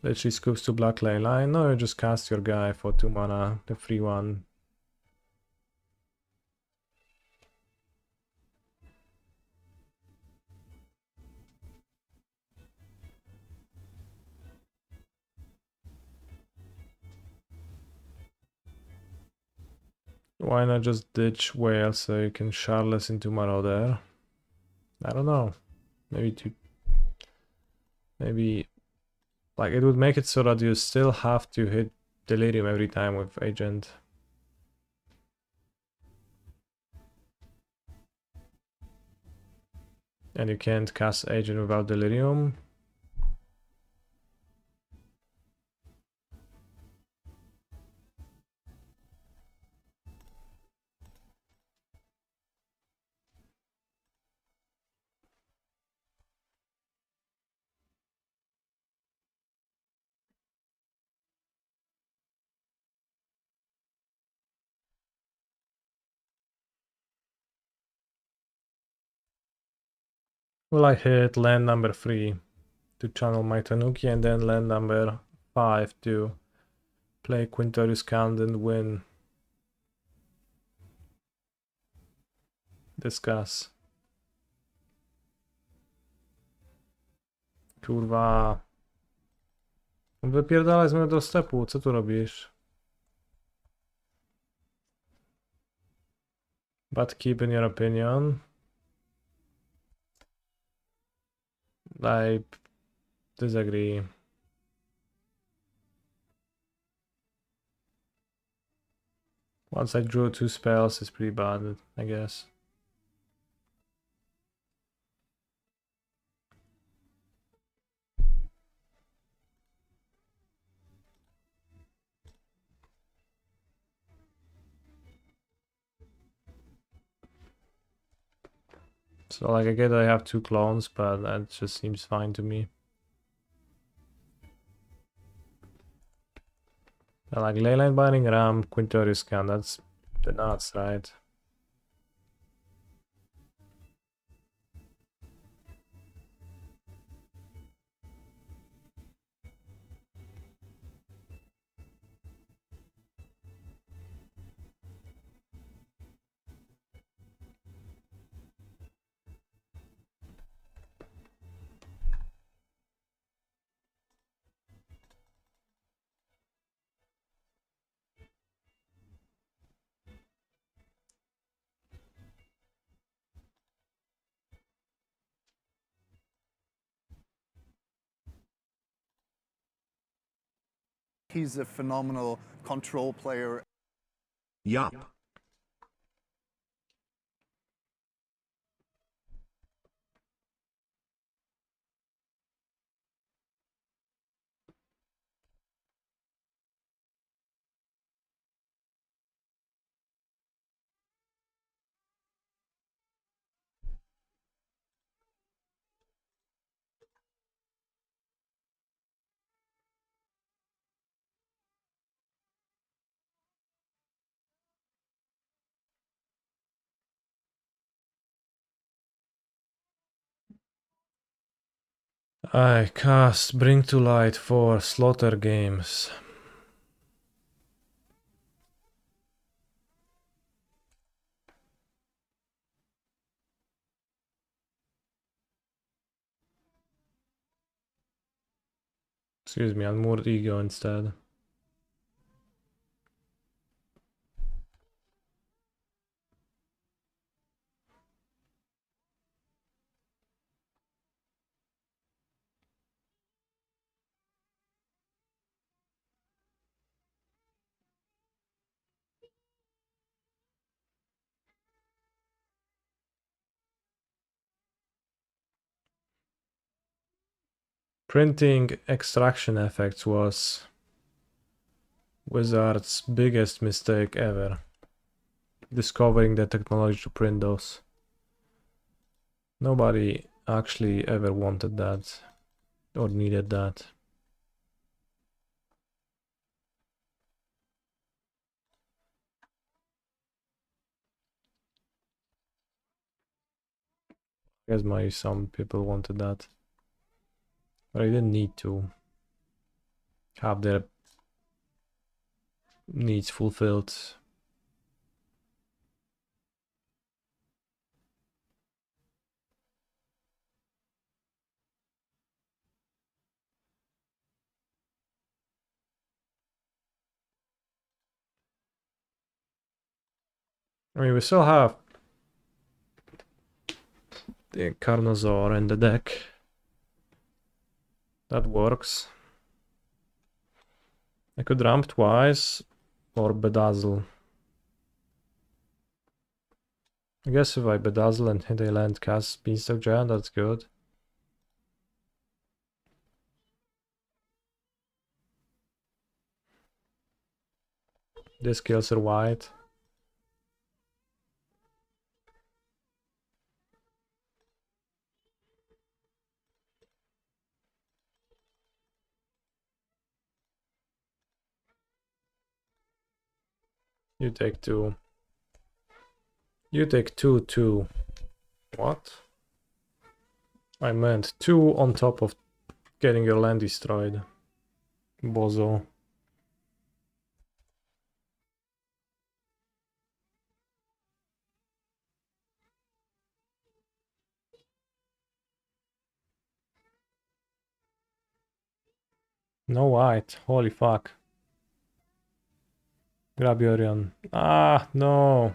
Literally scoops to Black Ley Line. No, you just cast your guy for 2 mana, the free one. Why not just ditch Whale so you can Charless into Marauder? I don't know. Maybe like it would make it so that you still have to hit Delirium every time with Agent. And you can't cast Agent without Delirium. Will I hit land number 3 to channel my Tanuki and then land number 5 to play Quintorius Count and win? Discuss. Kurwa. Wypierdalaj z mojego stepu, co tu robisz? But keep in your opinion. I disagree. Once I drew 2 spells, it's pretty bad, I guess. So like I get I have 2 clones, but that just seems fine to me. I like Leyline Binding Ram, Quintorius Scan, that's the nuts, right? He's a phenomenal control player. Yup. I cast Bring to Light for Slaughter Games. Excuse me, Unmoored Ego instead. Printing extraction effects was Wizard's biggest mistake ever. Discovering the technology to print those. Nobody actually ever wanted that or needed that. I guess maybe some people wanted that. But I didn't need to have their needs fulfilled. I mean, we still have the Carnosaur in the deck. That works. I could ramp twice or bedazzle. I guess if I bedazzle and hit a land cast Beanstalk Giant, that's good. This kills her white. You take 2. You take 2, 2. What? I meant 2 on top of getting your land destroyed. Bozo. No white. Holy fuck. Grab Yorion. Ah, no.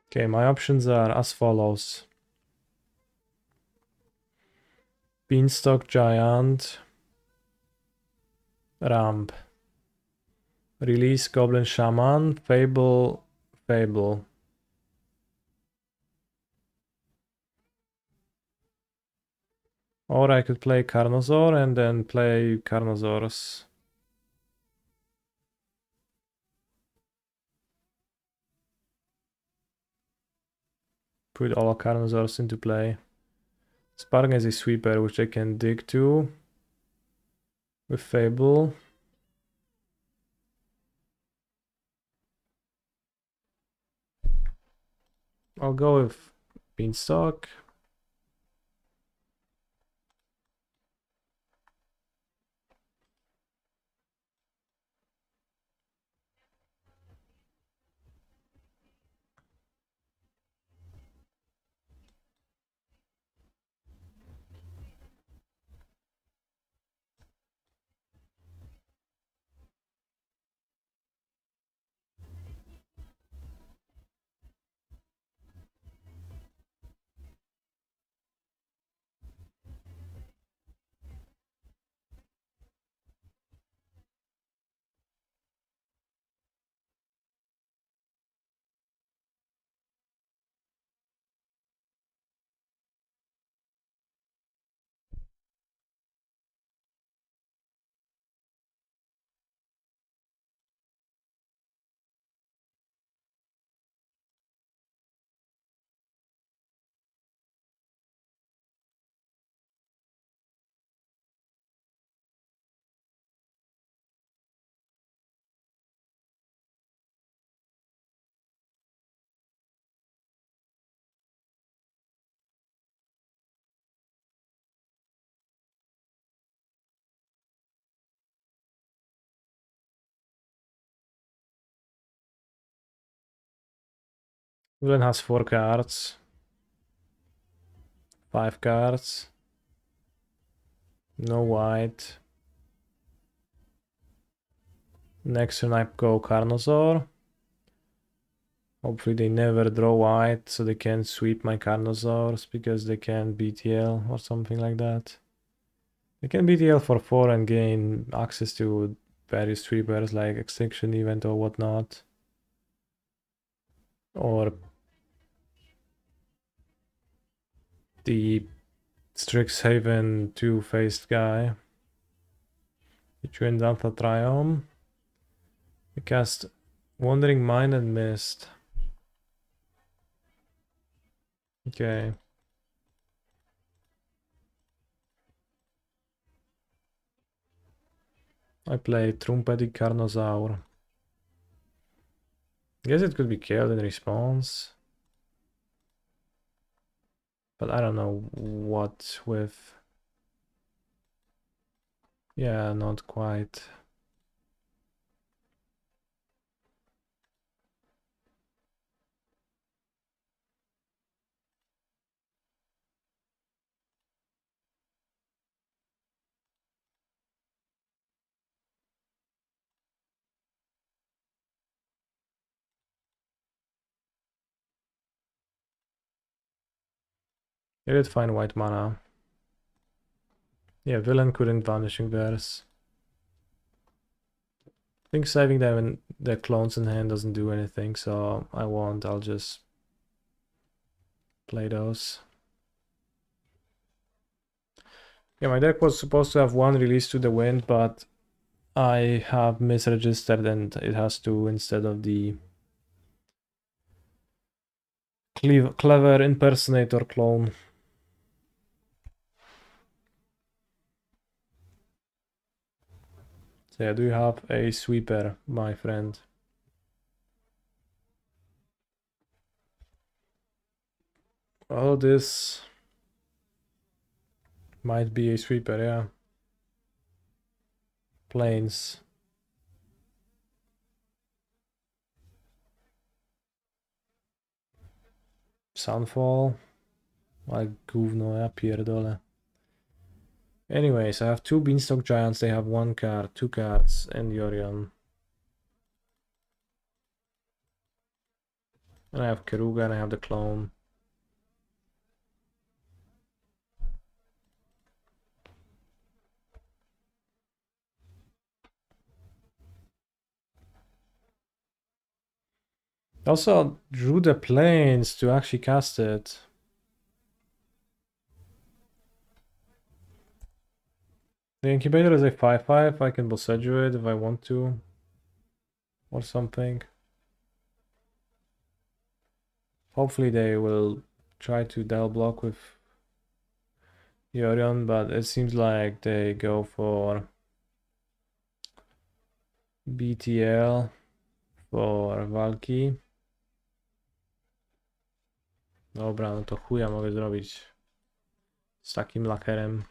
Okay, my options are as follows. Beanstalk Giant. Ramp. Release Goblin Shaman. Fable. Fable. Or I could play Carnosaur and then play Carnosaurs. Put all Carnosaurs into play. Spark is a sweeper which I can dig to with Fable. I'll go with Beanstalk. Villain has 4 cards. 5 cards. No white. Next turn I go Carnosaur. Hopefully they never draw white so they can sweep my Carnosaurs because they can BTL or something like that. They can BTL for 4 and gain access to various sweepers like Extinction Event or whatnot. Or the Strixhaven 2-faced guy. Between Alpha Triome. I cast Wandering Mind and Mist. Okay. I play Trumpetic Carnosaur. Guess it could be killed in response. But I don't know what with. Yeah, not quite. I did find white mana. Yeah, villain couldn't Vanishing Verse. I think saving them in the clones in hand doesn't do anything, so I won't. I'll just play those. Yeah, my deck was supposed to have 1 release to the wind, but I have misregistered and it has 2 instead of the clever impersonator clone. So yeah, do you have a sweeper, my friend? Well, this might be a sweeper, yeah. Plains. Sunfall. Ale gówno, ja pierdolę. Anyways, I have two Beanstalk Giants, they have one card, two cards, and Yorion. And I have Keruga and I have the clone. Also drew the planes to actually cast it. The incubator is a 5/5. I can Boseiju it if I want to. Or something. Hopefully they will try to Del block with Yorion, but it seems like they go for BTL for walki. Dobra, no to chuja mogę zrobić z takim lakerem.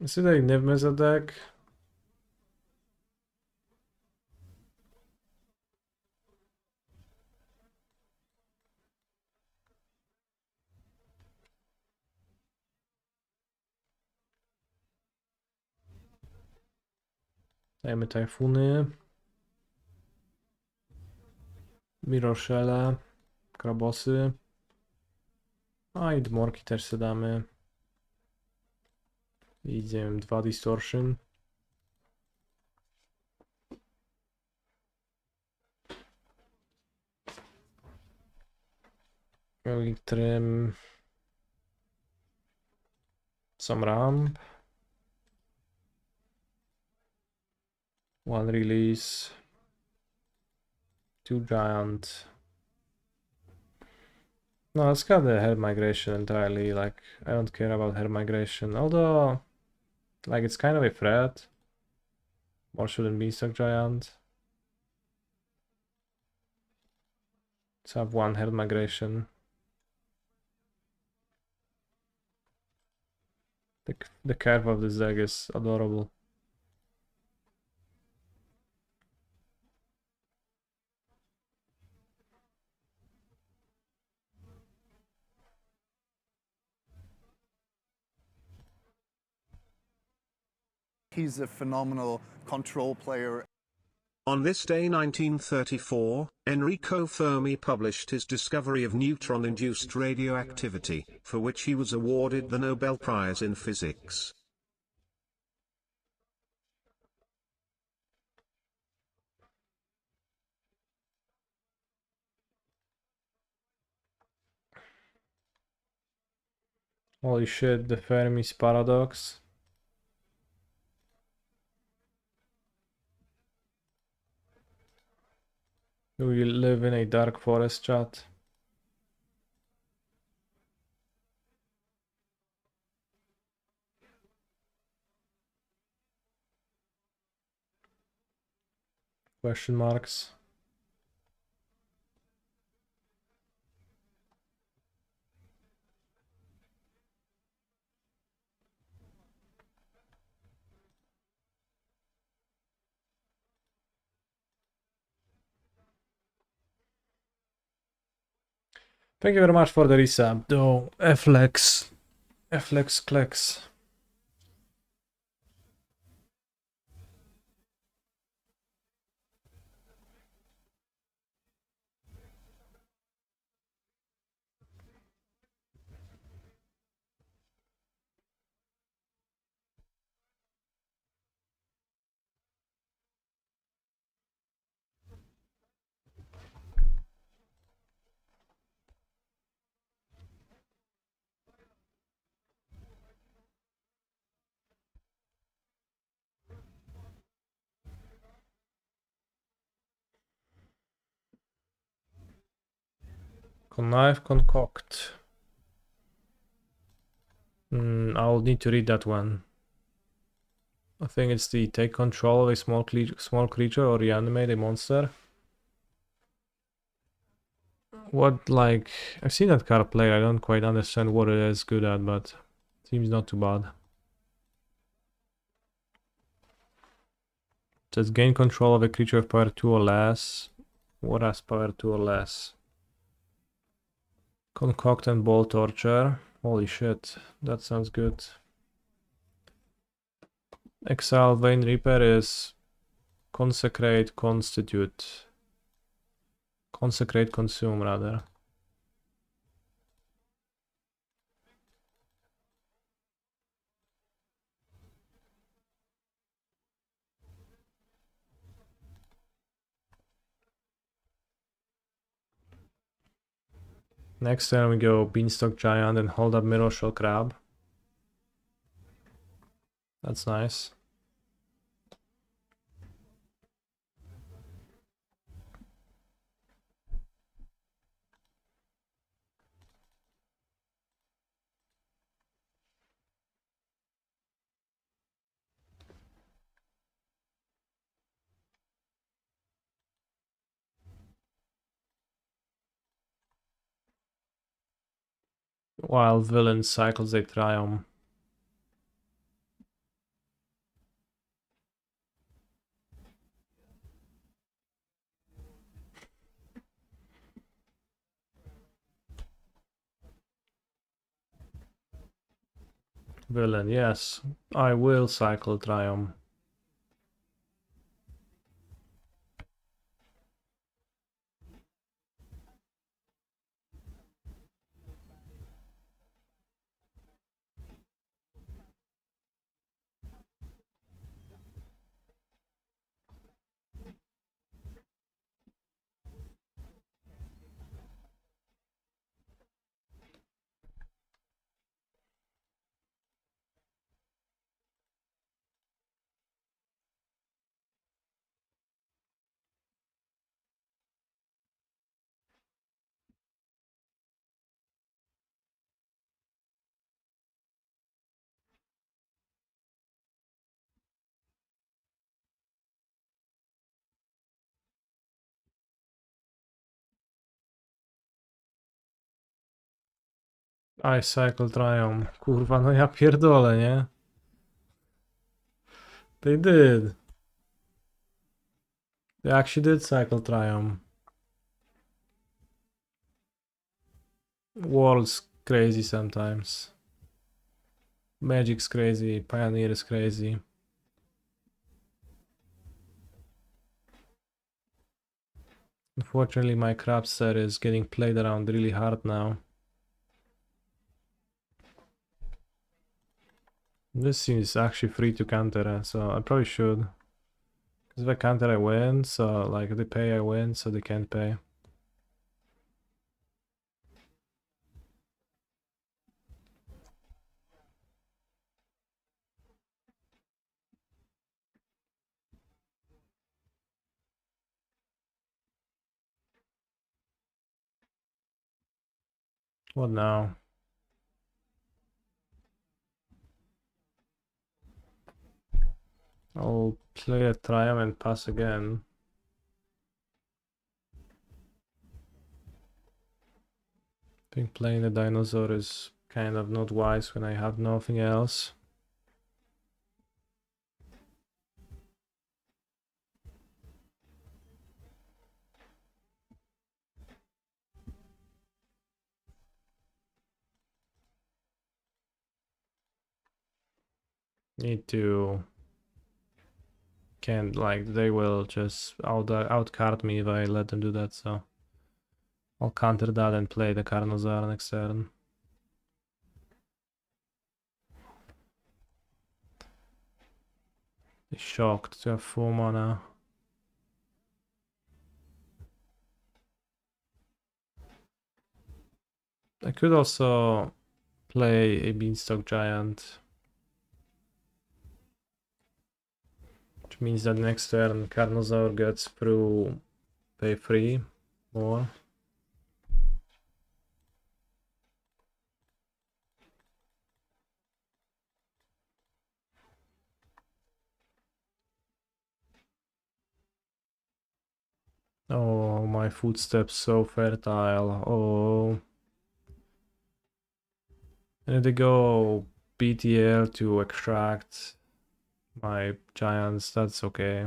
Is it a Niv Mizzet deck? Dajmy tajfuny. Miroshele. Krabosy. A i dmorki też sobie damy. I idziemy 2 Distortion. Rolling Trim. Some ramp. One release. Two giant. No, let's cut the head migration entirely. Like, I don't care about head migration. Although, like, it's kind of a threat. More so than Beanstalk Giant. Let's have one head migration. The curve of this deck is adorable. He's a phenomenal control player. On this day 1934, Enrico Fermi published his discovery of neutron-induced radioactivity, for which he was awarded the Nobel Prize in Physics. Holy shit, the Fermi's paradox. Do we live in a dark forest, chat? Question marks. Thank you very much for the resub, though. Flex Klex. Connive, concoct. I'll need to read that one. I think it's the take control of a small creature or reanimate a monster. What, like, I've seen that card played. I don't quite understand what it is good at, but seems not too bad. Just gain control of a creature of power 2 or less. What has power 2 or less? Concoct and ball torture. Holy shit, that sounds good. Exile Vein Reaper is consecrate, constitute. Consecrate, consume rather. Next turn we go Beanstalk Giant and hold up Mirror Shell Crab. That's nice. While Villain cycles a Triumph. Villain, yes. I will cycle Triumph. I cycle Triumph. Kurwa, no ja pierdolę, nie? They did. They actually did cycle Triumph. World's crazy sometimes. Magic's crazy, Pioneer is crazy. Unfortunately, my crab set is getting played around really hard now. This seems actually free to counter, so I probably should. Because if I counter, I win, so like if they pay, I win, so they can't pay. What now? I'll play a Triumph and pass again. I think playing the dinosaur is kind of not wise when I have nothing else. Need to... Can't, like, they will just outcard me if I let them do that, so... I'll counter that and play the Carnosaur next turn. Shocked to have 4 mana. I could also play a Beanstalk Giant. Which means that next turn Carnosaur gets through pay 3 more. Oh, my footsteps so fertile. Oh. I need to go BTL to extract my giants. That's okay.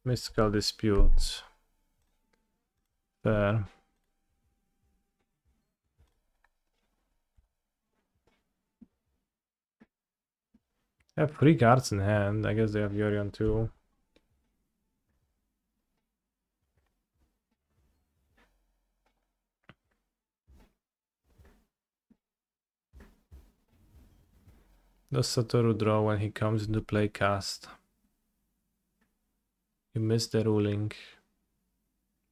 Mystical disputes. Fair. I have 3 cards in hand. I guess they have Yorion too. Does Satoru draw when he comes into play cast? You missed the ruling.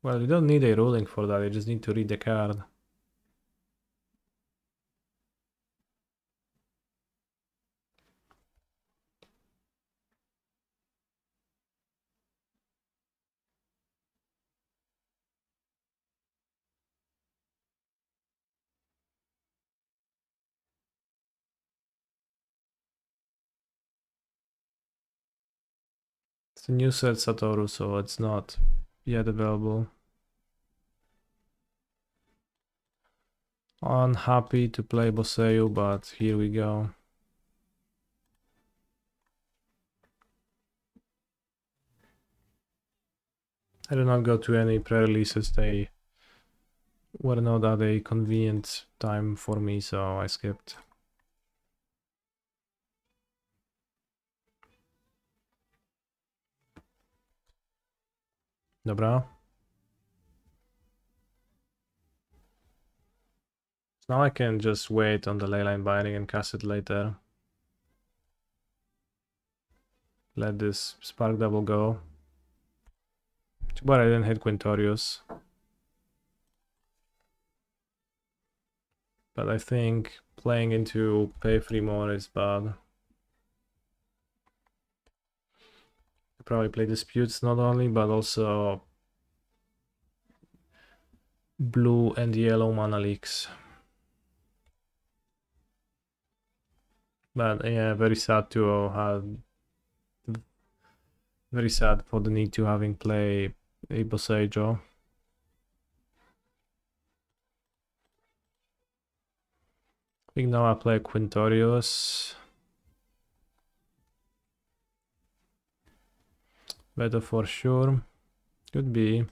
Well, you don't need a ruling for that, you just need to read the card. It's a new set Satoru, so it's not yet available. Unhappy to play Boseu, but here we go. I did not go to any pre-releases. They were not at a convenient time for me, so I skipped. Dobra. So now I can just wait on the leyline binding and cast it later. Let this spark double go. Too bad I didn't hit Quintorius. But I think playing into pay 3 more is bad. I probably play disputes not only, but also blue and yellow mana leaks. But yeah, very sad to have. Very sad for the need to having play a Bosejo. I think now I play Quintorius. Better for sure. Could be.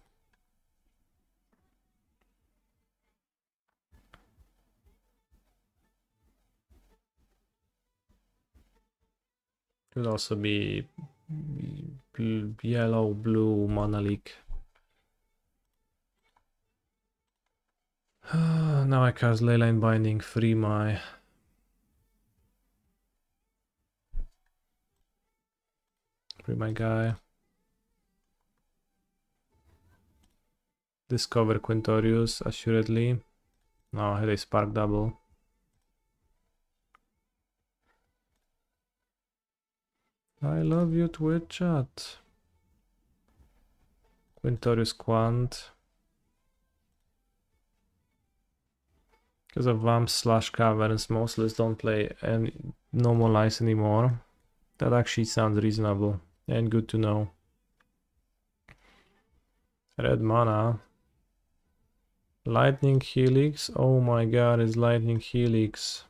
Could also be yellow, blue, mana leak. Now I cast Leyline Binding, free my guy. Discover Quintorius, assuredly. Now I had a spark double. I love you, Twitch chat. Quintorius Quant. Because of Vamps / Caverns, most lists don't play any normal lines anymore. That actually sounds reasonable and good to know. Red mana. Lightning Helix. Oh my god, it's Lightning Helix.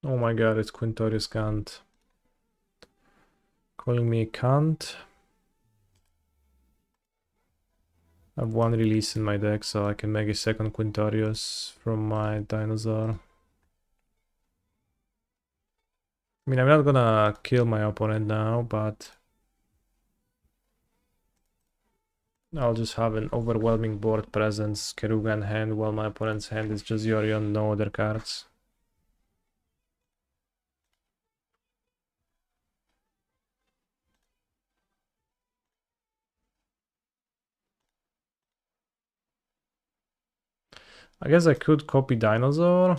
Oh my god, it's Quintorius Kant. Calling me a cunt. I have 1 release in my deck, so I can make a second Quintorius from my dinosaur. I mean, I'm not gonna kill my opponent now, but I'll just have an overwhelming board presence, Keruga in hand, while my opponent's hand is just Yorion, no other cards. I guess I could copy Dinosaur,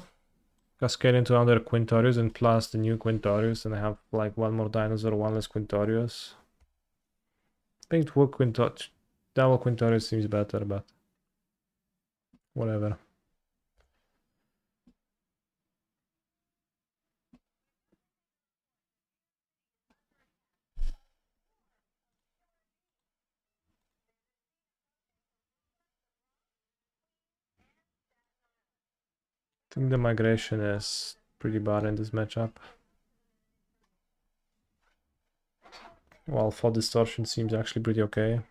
cascade into another Quintorius, and plus the new Quintorius, and I have like 1 more Dinosaur, 1 less Quintorius. I think double Quintorius seems better, but Whatever. I think the migration is pretty bad in this matchup. While for distortion seems actually pretty okay.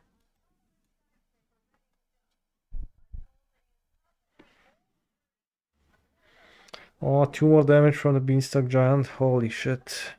Oh, 2 more damage from the Beanstalk Giant. Holy shit.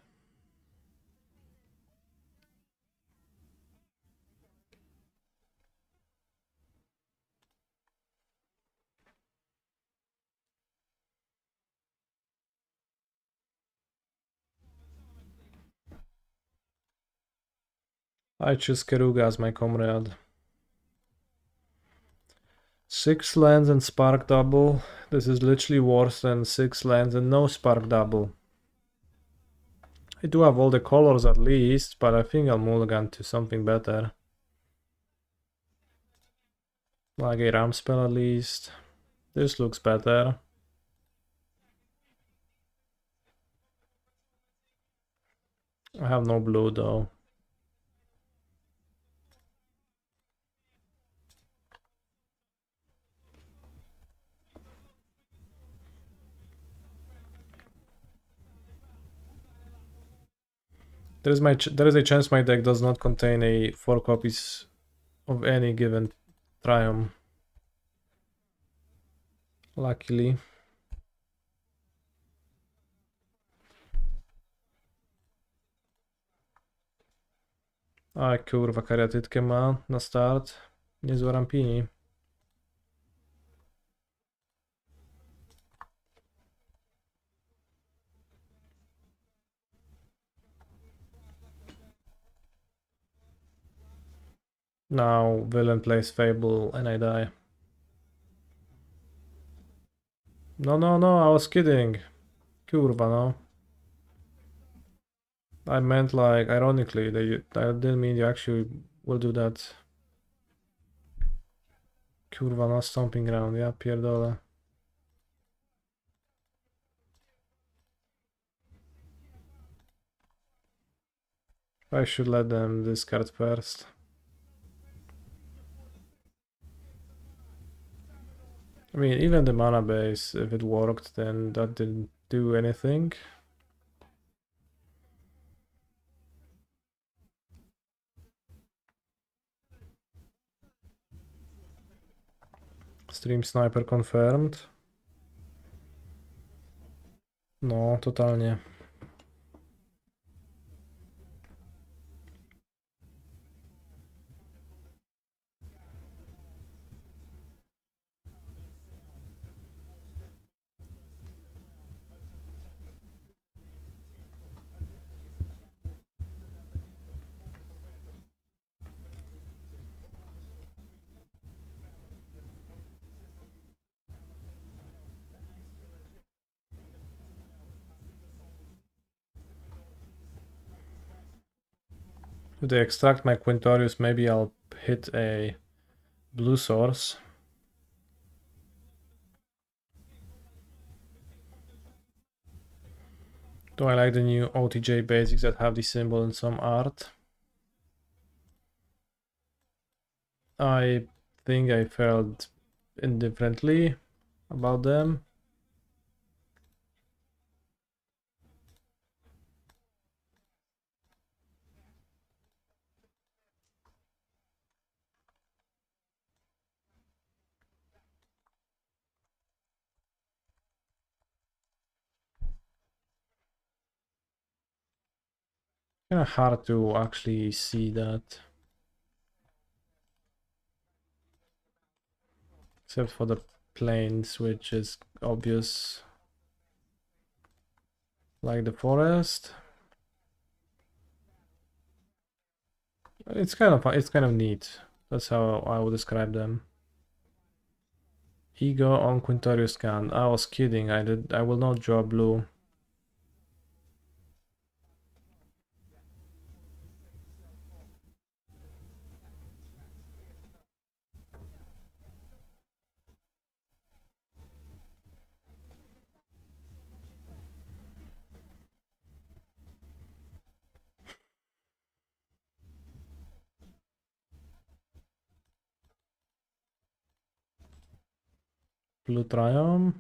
I choose Keruga as my comrade. 6 lands and Spark Double. This is literally worse than 6 lands and no Spark Double. I do have all the colors at least, but I think I'll mulligan to something better. Like a Ram spell at least. This looks better. I have no blue though. There is a chance my deck does not contain a 4 copies of any given Triumph. Luckily. Aj kurwa, kariatytkę ma na start. Niezłe rampini. Now villain plays Fable and I die. No, no, no, I was kidding. Kurwa, no. I meant like ironically that I didn't mean you actually will do that. Kurwa, no stomping ground, ja pierdolę. I should let them discard first. I mean, even the mana base, if it worked, then that didn't do anything. Stream Sniper confirmed. No, totalnie. If they extract my Quintorius, maybe I'll hit a blue source. Do I like the new OTJ basics that have the symbol in some art? I think I felt indifferently about them. Kind of hard to actually see that. Except for the plains, which is obvious. Like the forest. It's kind of neat. That's how I would describe them. Ego on Quintorius scan. I was kidding. I will not draw blue. Blue Triumph.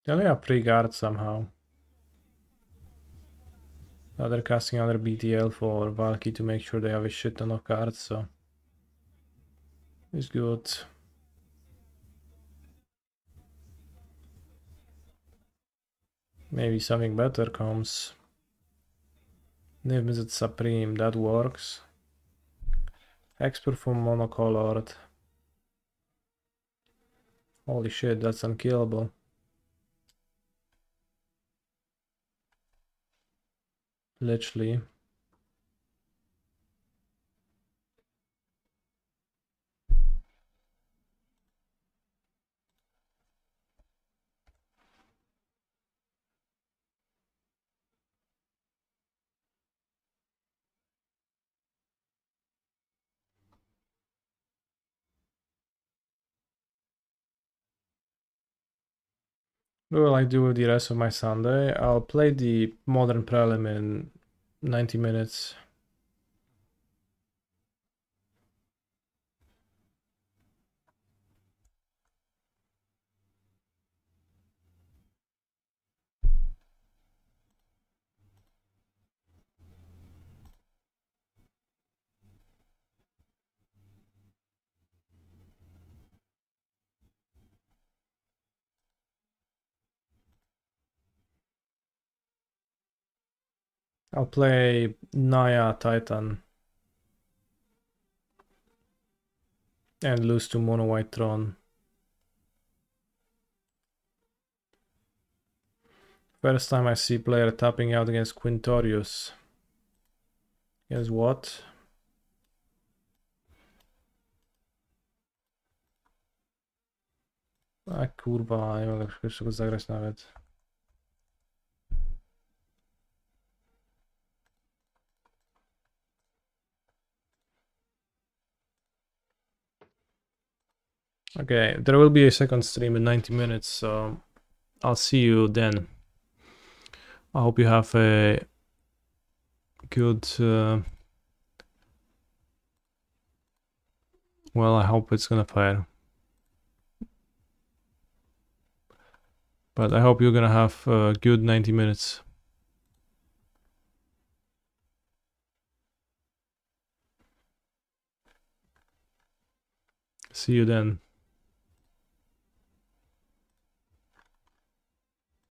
They only have 3 guards somehow. Now they're casting another BTL for Valky to make sure they have a shit ton of cards, so it's good. Maybe something better comes. Niv Mizzet Supreme, that works. Expert for monocolored. Holy shit, that's unkillable. Literally. What will I do with the rest of my Sunday? I'll play the Modern Prelim in 90 minutes. I'll play Naya Titan and lose to Mono White Tron. First time I see player tapping out against Quintorius. Guess what? A kurwa, nie mogę jeszcze go zagrać nawet. Okay, there will be a second stream in 90 minutes, so I'll see you then. I hope you have a good... well, I hope it's gonna fire. But I hope you're gonna have a good 90 minutes. See you then.